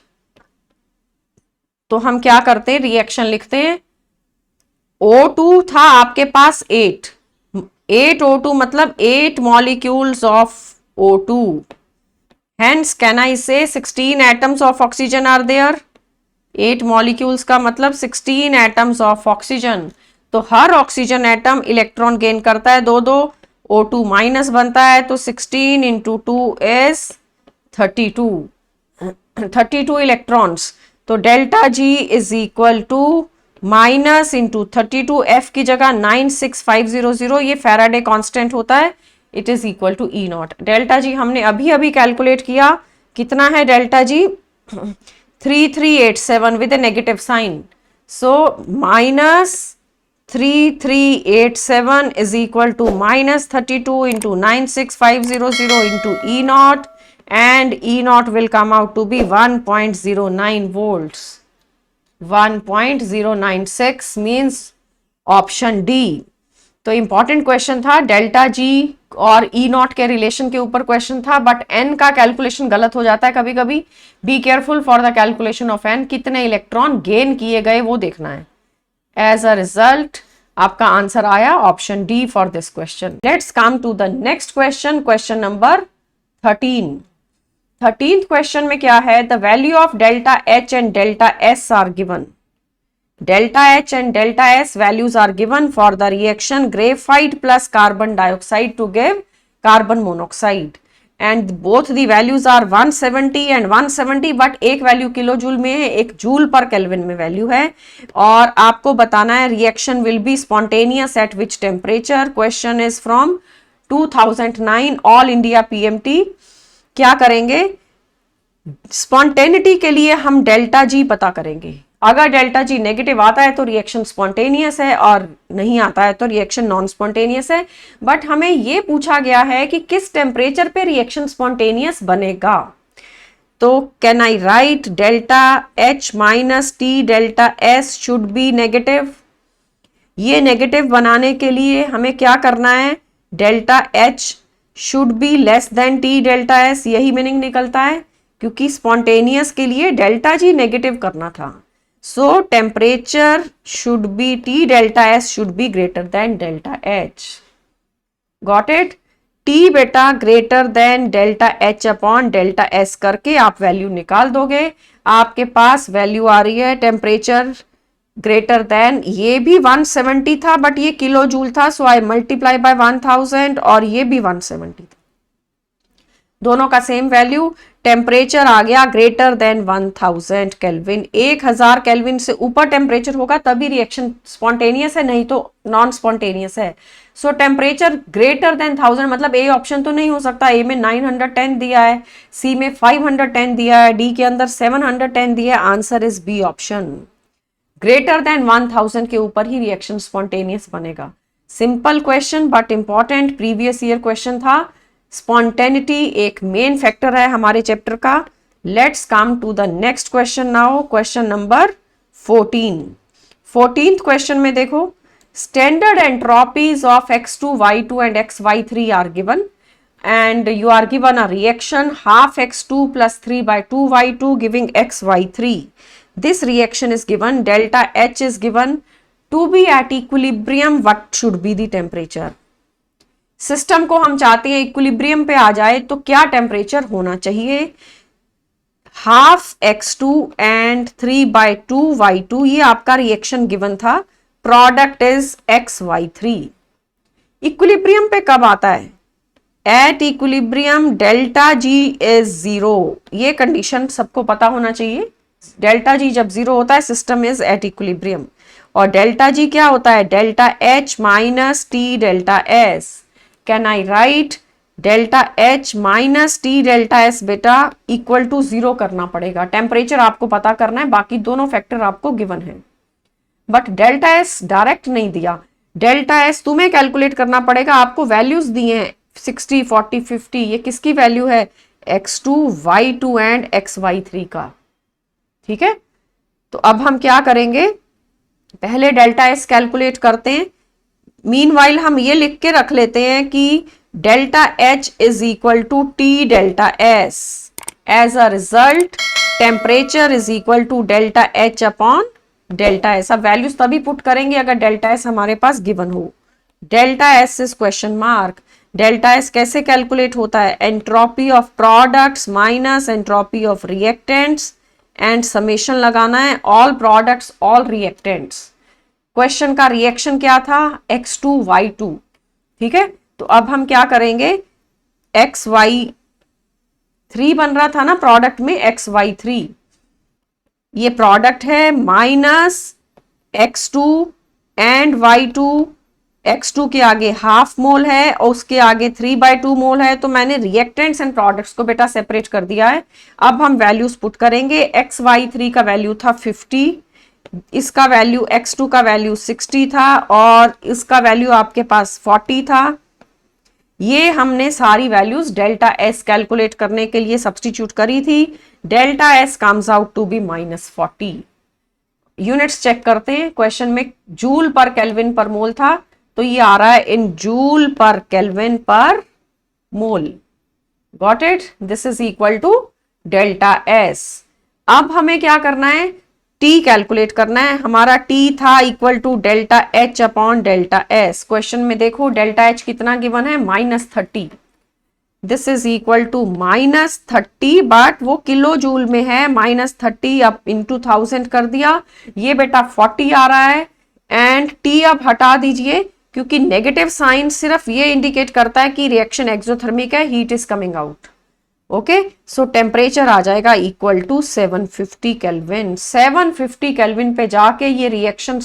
Speaker 1: तो हम क्या करते हैं, रिएक्शन लिखते हैं, O2 था आपके पास 8 O2 मतलब 8 molecules of O2, hence can I say 16 atoms of oxygen are there, 8 molecules का मतलब 16 एटम्स ऑफ ऑक्सीजन। तो हर ऑक्सीजन एटम इलेक्ट्रॉन गेन करता है, 2 O2 माइनस बनता है, तो 16 इंटू 2 इज 32 इलेक्ट्रॉन्स। तो delta G is equal to minus into 32, F की जगह 96500, ये फैराडे कांस्टेंट होता है, it is equal to E nought. Delta G हमने अभी अभी कैलकुलेट किया, कितना है delta G 3387 with a negative sign. So minus 3387 is equal to -32 into 96500 into E naught, and E naught will come out to be 1.09 volts. 1.096 means option D. तो important question था, delta G और ई not के relation के ऊपर question था, but N का calculation गलत हो जाता है कभी कभी। Be careful for the calculation of N, कितने इलेक्ट्रॉन गेन किए गए वो देखना है। एज अ रिजल्ट आपका आंसर आया option D for this question. Let's come to the next question, question number 13th question में क्या है, the value of delta H and delta S are given. Delta H and delta S values are given for the reaction graphite plus carbon dioxide to give carbon monoxide, and both the values are 170 and 170, but एक value kilo joule में है, एक joule per kelvin में value है, और आपको बताना है reaction will be spontaneous eight which temperature. Question is from 2009 all India PMT। क्या करेंगे, स्पॉन्टेनिटी के लिए हम डेल्टा जी पता करेंगे। अगर डेल्टा जी नेगेटिव आता है तो रिएक्शन स्पॉन्टेनियस है, और नहीं आता है तो रिएक्शन नॉन स्पॉन्टेनियस है। बट हमें यह पूछा गया है कि किस टेम्परेचर पे रिएक्शन स्पॉन्टेनियस बनेगा। तो can I right delta H minus T delta S should be negative. ये नेगेटिव बनाने के लिए हमें क्या करना है, delta H should be less then T delta S, यही मीनिंग निकलता है, क्योंकि स्पॉन्टेनियस के लिए डेल्टा जी नेगेटिव करना था। So temperature should be T delta S should be greater than delta H. Got it? T बेटा greater than delta H upon delta S करके आप वैल्यू निकाल दोगे। आपके पास वैल्यू आ रही है टेम्परेचर ग्रेटर देन, ये भी 170 था बट ये किलो जूल था, सो आई मल्टीप्लाई बाय 1000, और ये भी 170 था, दोनों का सेम वैल्यू। टेम्परेचर आ गया ग्रेटर देन 1000 केल्विन। 1000 केल्विन से ऊपर टेम्परेचर होगा तभी रिएक्शन स्पॉन्टेनियस है, नहीं तो नॉन स्पॉन्टेनियस है। सो टेम्परेचर ग्रेटर देन 1000 मतलब ए ऑप्शन तो नहीं हो सकता। ए में 910 दिया है, सी में 510 दिया है, डी के अंदर 710 दिया है। Answer is B option. Greater than 1000 के ऊपर ही रिएक्शन स्पॉन्टेनियस बनेगा। Simple question but important, previous year question था। स्पॉन्टेनिटी एक मेन फैक्टर है हमारे चैप्टर का। Let's come to the next question now, question number 14। 14th question में देखो, standard entropies of x2 y2 and xy3 are given and you are given a reaction half x2 plus 3 by 2 y2 giving xy3. This reaction is given, delta H is given. To be at equilibrium, what should be the temperature? System को हम चाहते हैं equilibrium पे आ जाए तो क्या temperature होना चाहिए? हाफ x2 एंड 3/2y2, ये आपका रिएक्शन गिवन था। Product is xy3। इक्विलिब्रियम पे कब आता है? At equilibrium delta G is 0। ये कंडीशन सबको पता होना चाहिए। डेल्टा जी जब 0 होता है सिस्टम इज एट इक्विलिब्रियम। और डेल्टा जी क्या होता है? Delta H minus T delta S. Can I right delta H minus T delta S बेटा इक्वल टू 0 करना पड़ेगा। टेम्परेचर आपको पता करना है, बाकी दोनों फैक्टर आपको गिवन है, बट डेल्टा एस डायरेक्ट नहीं दिया। डेल्टा एस तुम्हें कैलकुलेट करना पड़ेगा। आपको वैल्यूज दिए हैं 60, 40, 50। ये किसकी वैल्यू है? x2, y2 एंड xy3 का। ठीक है, तो अब हम क्या करेंगे, पहले डेल्टा एस कैलकुलेट करते हैं। मीनवाइल हम ये लिख के रख लेते हैं कि delta H is equal to T delta S. As a result temperature is equal to delta H upon delta S. अब वैल्यूज तभी पुट करेंगे अगर डेल्टा एस हमारे पास गिवन हो। Delta S is question mark. Delta S कैसे calculate होता है? Entropy of products minus entropy of reactants and summation लगाना है, all products all reactants. Question का रिएक्शन क्या था? x2 y2। ठीक है, तो अब हम क्या करेंगे, xy3 बन रहा था ना प्रोडक्ट में, xy3 ये प्रोडक्ट है minus x2 and y2। x2 के आगे हाफ मोल है और उसके आगे 3/2 मोल है, तो मैंने रिएक्टेंट्स एंड प्रोडक्ट्स को बेटा सेपरेट कर दिया है। अब हम वैल्यूज पुट करेंगे। xy3 का वैल्यू था 50, इसका वैल्यू x2 का वैल्यू 60 था और इसका वैल्यू आपके पास 40 था। ये हमने सारी वैल्यूज डेल्टा एस कैलकुलेट करने के लिए सब्स्टिट्यूट करी थी। Delta S comes out to be -40। Units check करते हैं। क्वेश्चन में joule per kelvin per mole था, तो ये आ रहा है in joule per kelvin per mole. Got it? This is equal to delta S. अब हमें क्या करना है? टी कैलकुलेट करना है। हमारा टी था equal to delta H upon delta S. Question में देखो डेल्टा एच कितना गिवन है? -30। This is equal to -30, but वो किलो जूल में है। -30 अब इंटू 1000 कर दिया, ये बेटा 40 आ रहा है। एंड टी अब हटा दीजिए क्योंकि नेगेटिव साइन सिर्फ ये इंडिकेट करता है कि रिएक्शन एक्सोथर्मिक है, heat is coming out. Okay, so temperature आ जाएगा इक्वल टू 750 केल्विन। 750 केल्विन पे जाके ये रिएक्शन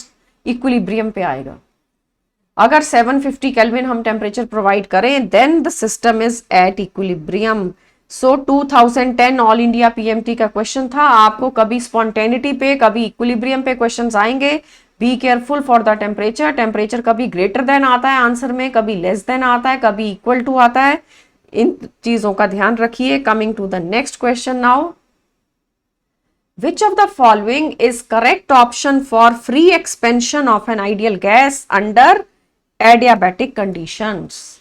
Speaker 1: इक्विलिब्रियम पे आएगा। अगर 750 केल्विन हम टेम्परेचर प्रोवाइड करें then the system is at equilibrium. So 2010 all India PMT का क्वेश्चन था। आपको कभी स्पॉन्टेनिटी पे कभी इक्विलिब्रियम पे क्वेश्चंस आएंगे। B careful for the temperature. Temperature कभी ग्रेटर देन आता है आंसर में, कभी लेस देन आता है, कभी इक्वल टू आता है। इन चीजों का ध्यान रखिए। Coming to the next question now, which of the following is correct option for free expansion of an ideal gas under adiabatic conditions?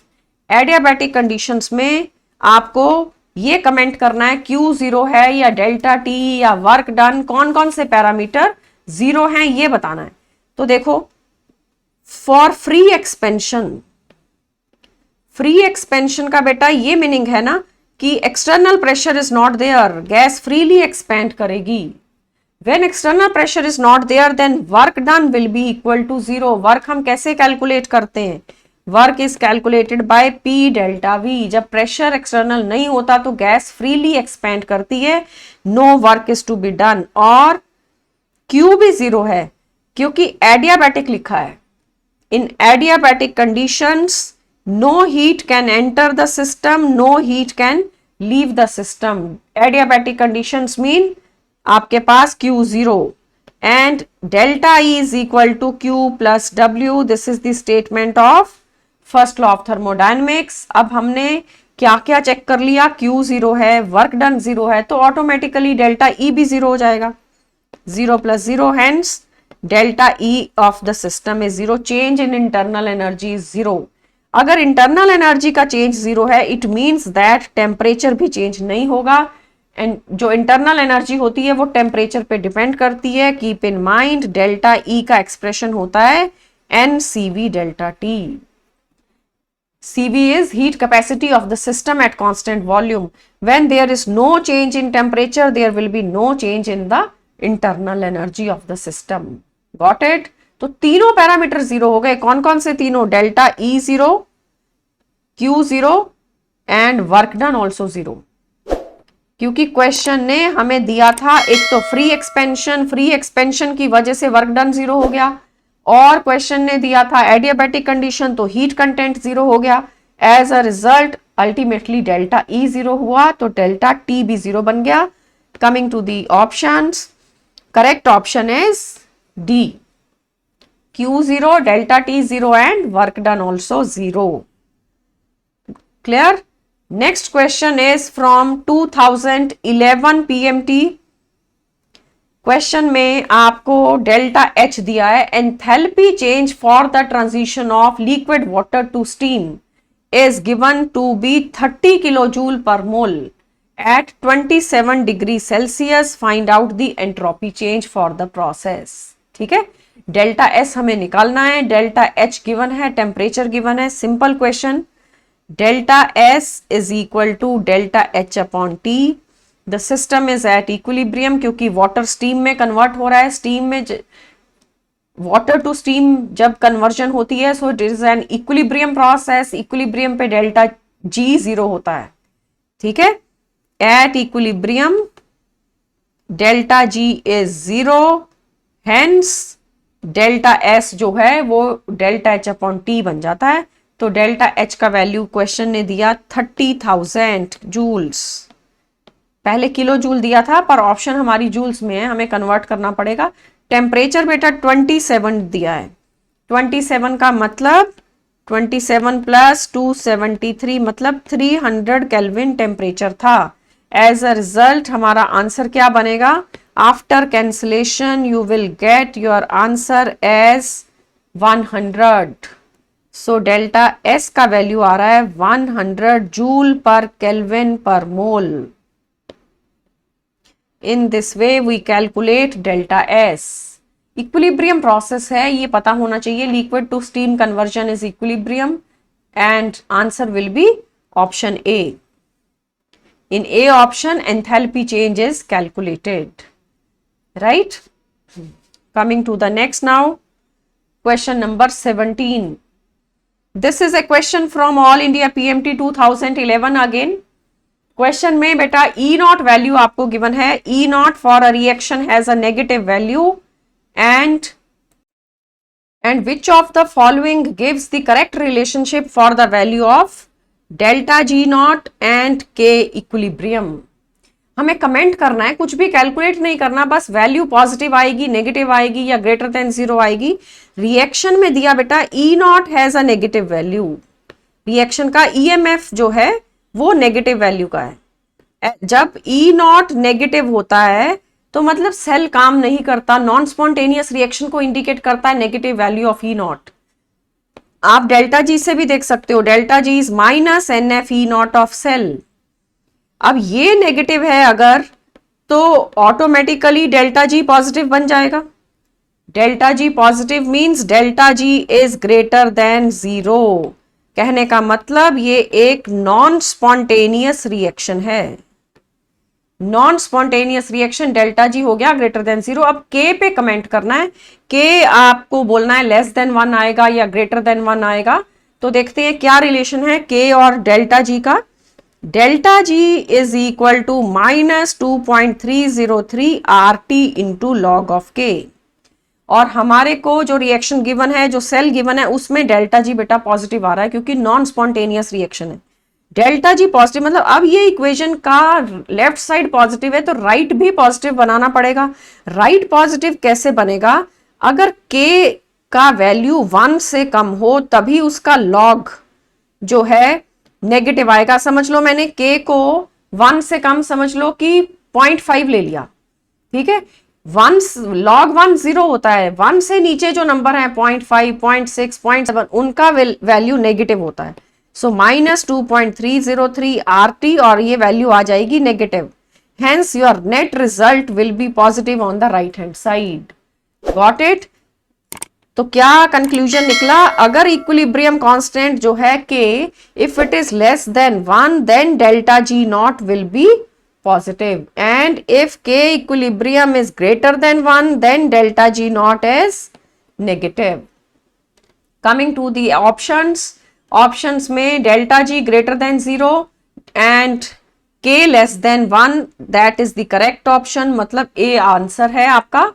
Speaker 1: adiabatic conditions में आपको ये कमेंट करना है Q0 है या डेल्टा टी या वर्क डन, कौन कौन से पैरामीटर 0 हैं ये बताना है। तो देखो, for free expansion, free expansion का बेटा ये मीनिंग है ना कि external pressure is not there, gas freely expand करेगी। When external pressure is not there, then work done will be equal to 0. Work हम कैसे कैलकुलेट करते हैं? Work is calculated by P delta V. जब pressure external नहीं होता तो gas freely expand करती है, no work is to be done. और Q भी 0 है क्योंकि एडियाबैटिक लिखा है. In adiabatic conditions, no heat can enter the system, no heat can leave the system. Adiabatic conditions mean आपके पास Q0 and delta E is equal to Q plus W. This is the statement of first law of thermodynamics. अब हमने क्या क्या check कर लिया? Q0 है, work done 0 है, तो ऑटोमेटिकली डेल्टा E भी 0 हो जाएगा. 0 plus 0, hence delta E of the system is 0. Change in internal energy is 0. अगर इंटरनल एनर्जी का चेंज 0 है, इट मीन्स दैट टेम्परेचर भी चेंज नहीं होगा. एंड जो इंटरनल एनर्जी होती है वो टेम्परेचर पे डिपेंड करती है. Keep in mind delta E का एक्सप्रेशन होता है NCV delta T. CV is heat capacity of the system at constant volume. When there is no change in temperature, there will be no change in the internal energy of the system. Got it? तो तीनों parameter 0 हो गए. कौन कौन से तीनों? Delta E 0, Q 0 and work done also 0. क्योंकि question ने हमें दिया था एक तो फ्री एक्सपेंशन की वजह से वर्क डन 0 हो गया, और क्वेश्चन ने दिया था एडियाबैटिक कंडीशन, तो हीट कंटेंट 0 हो गया. As a result ultimately delta E 0 हुआ, तो डेल्टा T भी 0 बन गया. Coming to the options, correct option is D. Q0, delta T 0 and work done also 0. Clear? Next question is from 2011 PMT. Question में आपको delta H दिया है. Enthalpy change for the transition of liquid water to steam is given to be 30 kilo joule per mole at 27 degree Celsius. Find out the entropy change for the process. ठीक है, delta S हमें निकालना है, delta H given है, temperature given है. Simple question. Delta S is equal to delta H upon T. The system is at equilibrium क्योंकि water steam में convert हो रहा है. स्टीम में वाटर टू स्टीम जब कन्वर्जन होती है, so it is an equilibrium process. Equilibrium पे डेल्टा G 0 होता है. ठीक है, at equilibrium delta G is 0, hence delta S जो है वो डेल्टा H अपॉन T बन जाता है. तो डेल्टा H का वैल्यू क्वेश्चन ने दिया 30,000 जूल्स. पहले किलो जूल दिया था पर ऑप्शन हमारी जूल्स में है, हमें कन्वर्ट करना पड़ेगा. टेम्परेचर बेटा 27 दिया है. 27 का मतलब 27 प्लस 273 मतलब 300 केल्विन टेम्परेचर था. एज अ रिजल्ट हमारा आंसर क्या बनेगा? After cancellation you will get your answer as 100. So delta S का वैल्यू आ रहा है 100 joule per kelvin per mole. In this way we calculate delta S. Equilibrium process है, ये पता होना चाहिए. Liquid to steam conversion is equilibrium and answer will be option A. In A option, enthalpy change is calculated. Right? Coming to the next now. Question number 17. This is a question from All India PMT 2011 again. Question में बेटा E naught value आपको given है. E naught for a reaction has a negative value and which of the following gives the correct relationship for the value of delta G not and K equilibrium. हमें comment करना है, कुछ भी calculate नहीं करना, बस value positive आएगी, negative आएगी या ग्रेटर देन 0 आएगी. रिएक्शन में दिया बेटा E not has a negative value. Reaction का EMF जो है वो नेगेटिव वैल्यू का है. जब E नॉट नेगेटिव होता है तो मतलब सेल काम नहीं करता. नॉन स्पॉन्टेनियस रिएक्शन को इंडिकेट करता है negative value of E nought. आप डेल्टा G से भी देख सकते हो. Delta G is minus NF E nought of cell. अब ये नेगेटिव है अगर, तो ऑटोमेटिकली डेल्टा G पॉजिटिव बन जाएगा. Delta G positive means delta G is greater than 0. कहने का मतलब ये एक नॉन स्पॉन्टेनियस रिएक्शन है. Non spontaneous reaction delta G हो गया ग्रेटर देन 0। अब के पे कमेंट करना है, के आपको बोलना है लेस देन 1 आएगा या ग्रेटर देन 1 आएगा। तो देखते हैं क्या रिलेशन है के और डेल्टा जी का। Delta G is equal to -2.303 R T into log of K. और हमारे को जो रिएक्शन गिवन है, जो सेल गिवन है, उसमें डेल्टा जी बेटा पॉजिटिव आ रहा है क्योंकि नॉन स्पॉन्टेनियस रिएक्शन है। डेल्टा जी पॉजिटिव मतलब अब ये इक्वेशन का लेफ्ट साइड पॉजिटिव है तो राइट भी पॉजिटिव बनाना पड़ेगा। राइट पॉजिटिव कैसे बनेगा? अगर के का वैल्यू 1 से कम हो तभी उसका लॉग जो है नेगेटिव आएगा। समझ लो मैंने के को 1 से कम समझ लो कि 0.5 ले लिया, ठीक है। 1 log 1 0 होता है, 1 से नीचे जो नंबर है 0.5, 0.6, 0.7 उनका वैल्यू नेगेटिव होता है। सो -2.303 RT और ये वैल्यू आ जाएगी negative. Hence your net result will be positive on the right hand side. Got it? तो क्या कंक्लूजन निकला? अगर इक्विलिब्रियम कांस्टेंट जो है K, if it is less than 1 then delta G nought will be positive, and if k equilibrium is greater than 1 then delta g naught is negative. Coming to the options में delta g greater than 0 and k less than 1 that is the correct option। मतलब A answer है आपका।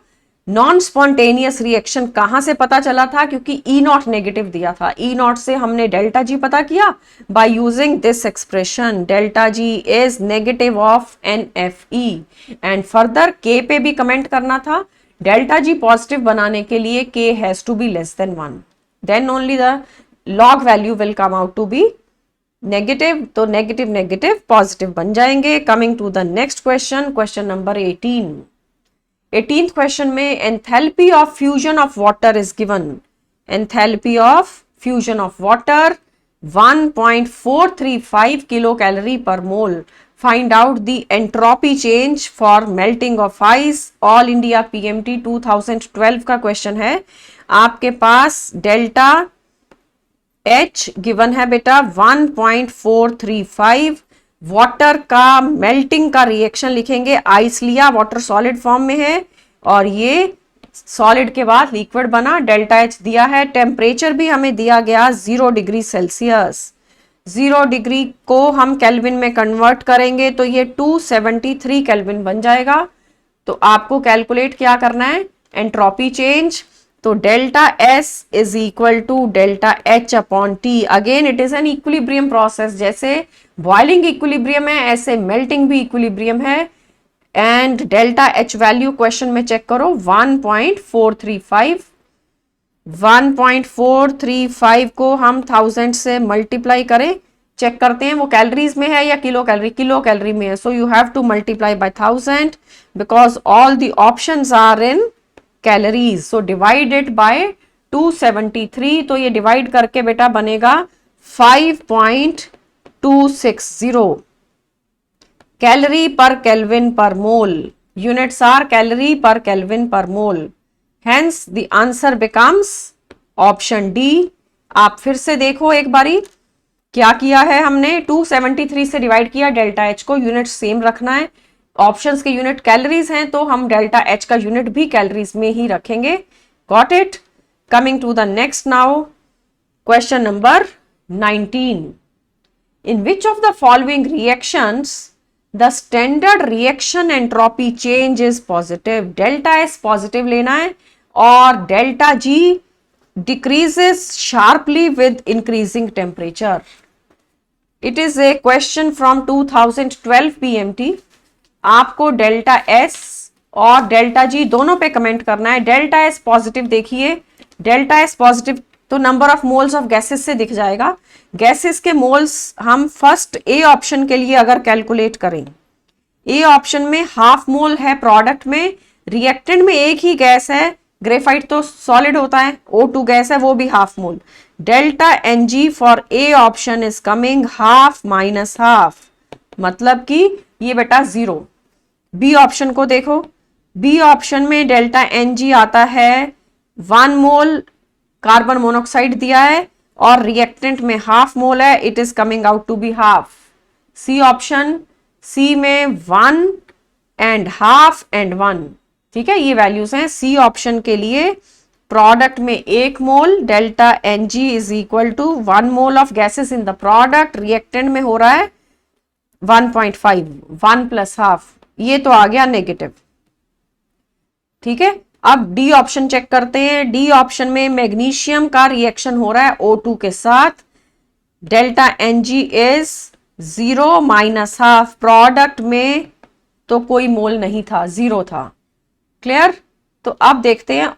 Speaker 1: Non spontaneous reaction कहां से पता चला था? क्योंकि ई नॉट नेगेटिव दिया था। ई नॉट से हमने डेल्टा जी पता किया by using this expression, delta G is negative of NFE। And further के पे भी कमेंट करना था। डेल्टा जी पॉजिटिव बनाने के लिए के has to be less than 1, then only the log value will come out to be negative. तो नेगेटिव नेगेटिव पॉजिटिव बन जाएंगे। Coming to the next question, question number 18th question में enthalpy of fusion of water is given. Enthalpy of fusion of water 1.435 kilo calorie per mole. Find out the entropy change for melting of ice. All India PMT 2012 का question है। आपके पास delta H given है बेटा 1.435। Water का melting का reaction लिखेंगे। Ice लिया, वाटर सॉलिड फॉर्म में है और ये सॉलिड के बाद लिक्विड बना। डेल्टा एच दिया है। टेम्परेचर भी हमें दिया गया 0 डिग्री सेल्सियस। 0 डिग्री को हम केल्विन में कन्वर्ट करेंगे तो ये 273 केल्विन बन जाएगा। तो आपको कैलकुलेट क्या करना है? Entropy change. तो delta S is equal to delta H upon T। Again it is an equilibrium process. जैसे बॉइलिंग इक्विलिब्रियम है ऐसे मेल्टिंग भी इक्विलिब्रियम है। And delta H value question में चेक करो 1.435। 1.435 को हम 1000 से मल्टीप्लाई करें, चेक करते हैं वो कैलोरीज में है या किलो कैलोरी। किलो कैलोरी में है, so you have to multiply by 1000 because all the options are in calories. So divide it by 273। तो ये डिवाइड करके बेटा बनेगा 5.260 calorie per kelvin per mole. Units are calorie per kelvin per mole. Hence the answer becomes option D. आप फिर से देखो एक बारी क्या किया है हमने। 273 से डिवाइड किया, डेल्टा एच को यूनिट सेम रखना है। ऑप्शंस के यूनिट कैलोरीज हैं तो हम डेल्टा एच का यूनिट भी कैलोरीज में ही रखेंगे। Got it? Coming to the next now, question number 19। In which of the following reactions the standard reaction entropy change is positive? Delta S positive लेना है और delta G decreases sharply with increasing temperature. It is a question from 2012 PMT. आपको delta S और delta G दोनों पे comment करना है। Delta S positive देखिए, डेल्टा S पॉजिटिव तो number of moles of gases से दिख जाएगा। गैसेस के मोल्स हम फर्स्ट ए ऑप्शन के लिए अगर कैलकुलेट करें, ए ऑप्शन में हाफ मोल है प्रोडक्ट में, रिएक्टेंट में एक ही गैस है, ग्रेफाइट तो सॉलिड होता है, O2 गैस है वो भी half mole. Delta NG for A option is coming half minus half, मतलब कि ये बेटा 0। बी ऑप्शन को देखो, बी ऑप्शन में डेल्टा NG आता है 1 मोल कार्बन मोनोऑक्साइड दिया है और रिएक्टेंट में हाफ मोल है, it is coming out to be half. C option C में 1.5 and 1, ठीक है, ये वैल्यूज हैं सी ऑप्शन के लिए। प्रोडक्ट में 1 mole, delta N G is equal to 1 mole of gases in the product, reactant में हो रहा है 1.5, 1 प्लस हाफ, ये तो आ गया नेगेटिव। ठीक है, अब डी ऑप्शन चेक करते हैं। डी ऑप्शन में मैग्नीशियम का रिएक्शन हो रहा है O2 के साथ, delta N G is 0 minus half, product में तो कोई मोल नहीं था, 0 था। क्लियर? तो अब देखते हैं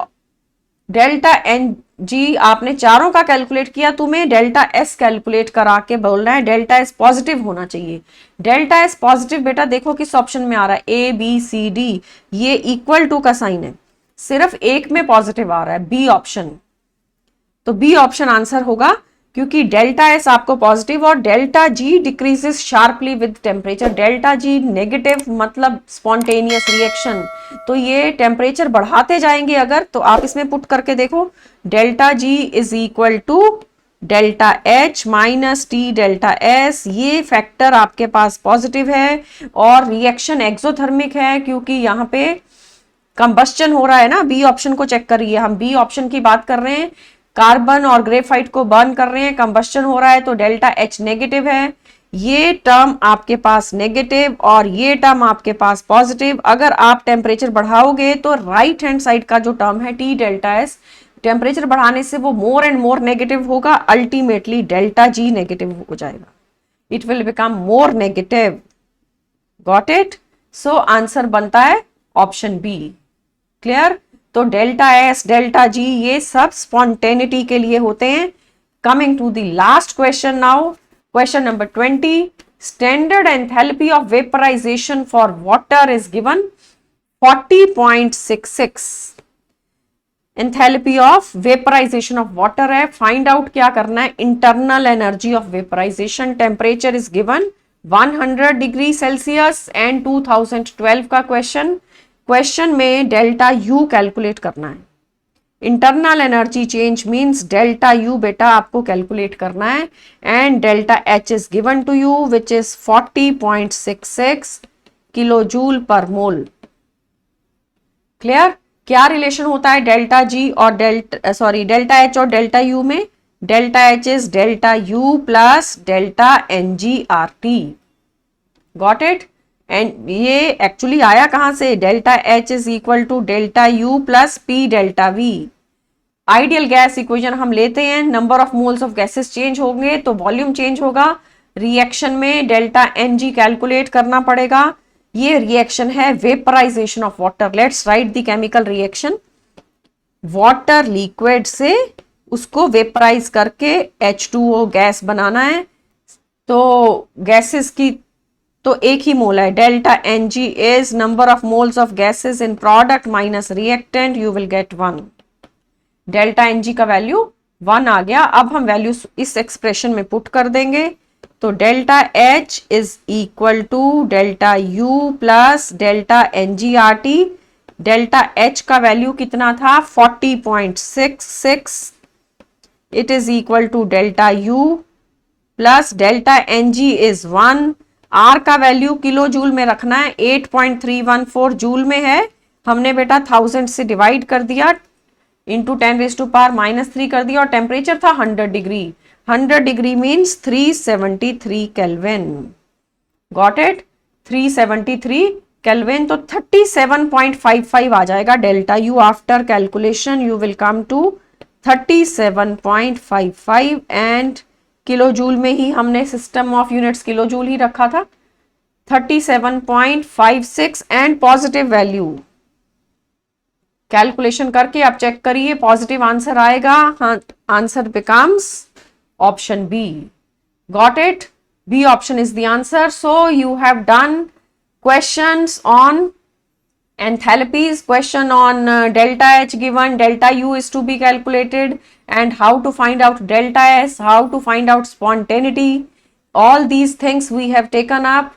Speaker 1: डेल्टा एन जी आपने चारों का कैलकुलेट किया, तुम्हें डेल्टा एस कैलकुलेट करा के बोलना है डेल्टा एस पॉजिटिव होना चाहिए। डेल्टा एस पॉजिटिव बेटा देखो किस ऑप्शन में आ रहा है, ए बी सी डी, ये इक्वल टू का साइन है, सिर्फ एक में पॉजिटिव आ रहा है, बी ऑप्शन। तो बी ऑप्शन आंसर होगा, क्योंकि डेल्टा एस आपको पॉजिटिव और delta ji decreases sharply with temperature. Delta G negative मतलब स्पॉन्टेनियस रिएक्शन, तो ये टेम्परेचर बढ़ाते जाएंगे अगर, तो आप इसमें पुट करके देखो, delta G is equal to delta H minus T delta S, ये फैक्टर आपके पास पॉजिटिव है और रिएक्शन एक्सोथर्मिक है, क्योंकि यहाँ पे कंबस्चन हो रहा है ना। बी ऑप्शन को चेक करिए, हम बी ऑप्शन की बात कर रहे हैं, कार्बन और ग्रेफाइट को बर्न कर रहे हैं, कंबस्चन हो रहा है, तो डेल्टा एच नेगेटिव है। ये टर्म आपके पास नेगेटिव और ये टर्म आपके पास पॉजिटिव। अगर आप टेम्परेचर बढ़ाओगे तो राइट हैंड साइड का जो टर्म है टी डेल्टा एस, टेम्परेचर बढ़ाने से वो मोर एंड मोर नेगेटिव होगा, अल्टीमेटली डेल्टा जी नेगेटिव हो जाएगा, it will become more negative. Got it? So answer बनता है ऑप्शन बी। क्लियर? तो डेल्टा एस डेल्टा जी ये सब स्पॉन्टेनिटी के लिए होते हैं। Coming to the last question now, question number 20, standard enthalpy of vaporisation for water is given 40.66। Enthalpy of vaporisation of water है, फाइंड आउट क्या करना है, internal energy of vaporisation. Temperature is given 100 degree Celsius and 2012 का question में delta U calculate करना है। Internal energy change means delta U बेटा आपको कैलकुलेट करना है, and delta H is given to you which is 40.66 kilo joule per mole. Clear? क्या relation होता है डेल्टा जी और डेल्टा एच और डेल्टा यू में? Delta H is delta U plus delta N G R T. Got it? And ये actually आया कहां से, delta H is equal to delta U plus P delta V. Ideal gas equation हम लेते हैं, number of moles of gases change होंगे तो volume change होगा, रिएक्शन में डेल्टा एन जी कैलकुलेट करना पड़ेगा। ये रिएक्शन है vaporisation of water. Let's write the chemical reaction. Water liquid से उसको वेपराइज करके H2O गैस बनाना है, तो गैसेस की तो एक ही मोल है, delta N G is number of moles of gases in product minus reactant, you will get 1। Delta N G का वैल्यू 1 आ गया। अब हम वैल्यू इस एक्सप्रेशन में पुट कर देंगे, तो delta H is equal to delta U plus delta N G R T. Delta H का वैल्यू कितना था, 40.66, it is equal to delta U plus delta N G is 1। R का value kilo joule में रखना है, 8.314 joule में है, हमने बेटा 1000 से डिवाइड कर दिया, इंटू 10⁻³ कर दिया, और टेम्परेचर था 100 degree. 100 degree means 373 kelvin. Got it? 373 kelvin, तो 37.55 आ जाएगा delta U. After calculation you will come to 37.55 and kilo joule में ही हमने system of units kilo joule ही रखा था, 37.56 एंड पॉजिटिव वैल्यू कैलकुलेशन करके आप चेक करिए, पॉजिटिव आंसर आएगा। हाँ, answer becomes option B. Got it? B option is the answer. So you have done questions on enthalpies, question on delta H given, delta U is to be calculated, and how to find out delta S, how to find out spontaneity. All these things we have taken up,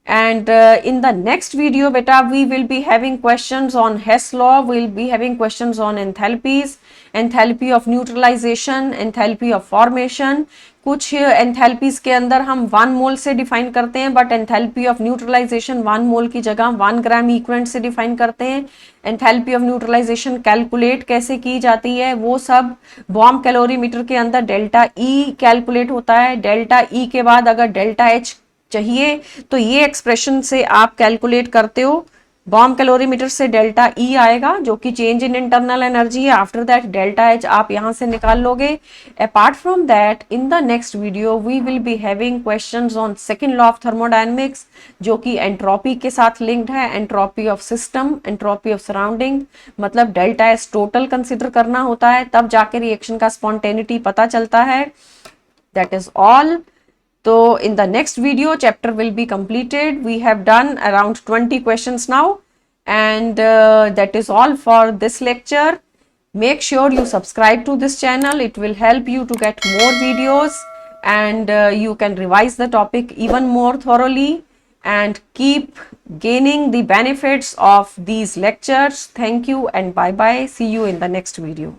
Speaker 1: and in the next video beta we will be having questions on Hess law, we will be having questions on enthalpies, enthalpy of neutralisation, enthalpy of formation. कुछ enthalpies के अंदर हम 1 mole से define करते हैं, but enthalpy of neutralisation 1 mole की जगह 1 gram equivalent से डिफाइन करते हैं। एंथैल्पी ऑफ न्यूट्रलाइजेशन कैलकुलेट कैसे की जाती है, वो सब बॉम्ब कैलोरीमीटर के अंदर डेल्टा ई कैलकुलेट होता है। डेल्टा ई के बाद अगर डेल्टा एच चाहिए तो ये एक्सप्रेशन से आप कैलकुलेट करते हो। बॉम्ब कैलोरीमीटर से डेल्टा ई आएगा जो कि चेंज इन इंटरनल एनर्जी है। आफ्टर दैट डेल्टा एच आप यहां से निकाल लोगे। Apart from that in the next video we will be having questions on second law of thermodynamics, जो कि एंट्रोपी के साथ लिंक्ड है। Entropy of system, entropy of surrounding, मतलब डेल्टा एच टोटल कंसिडर करना होता है, तब जाके रिएक्शन का स्पॉन्टेनिटी पता चलता है। That is all. So in the next video chapter will be completed. We have done around 20 questions now, and that is all for this lecture. Make sure you subscribe to this channel. It will help you to get more videos, and you can revise the topic even more thoroughly and keep gaining the benefits of these lectures. Thank you and bye bye. See you in the next video.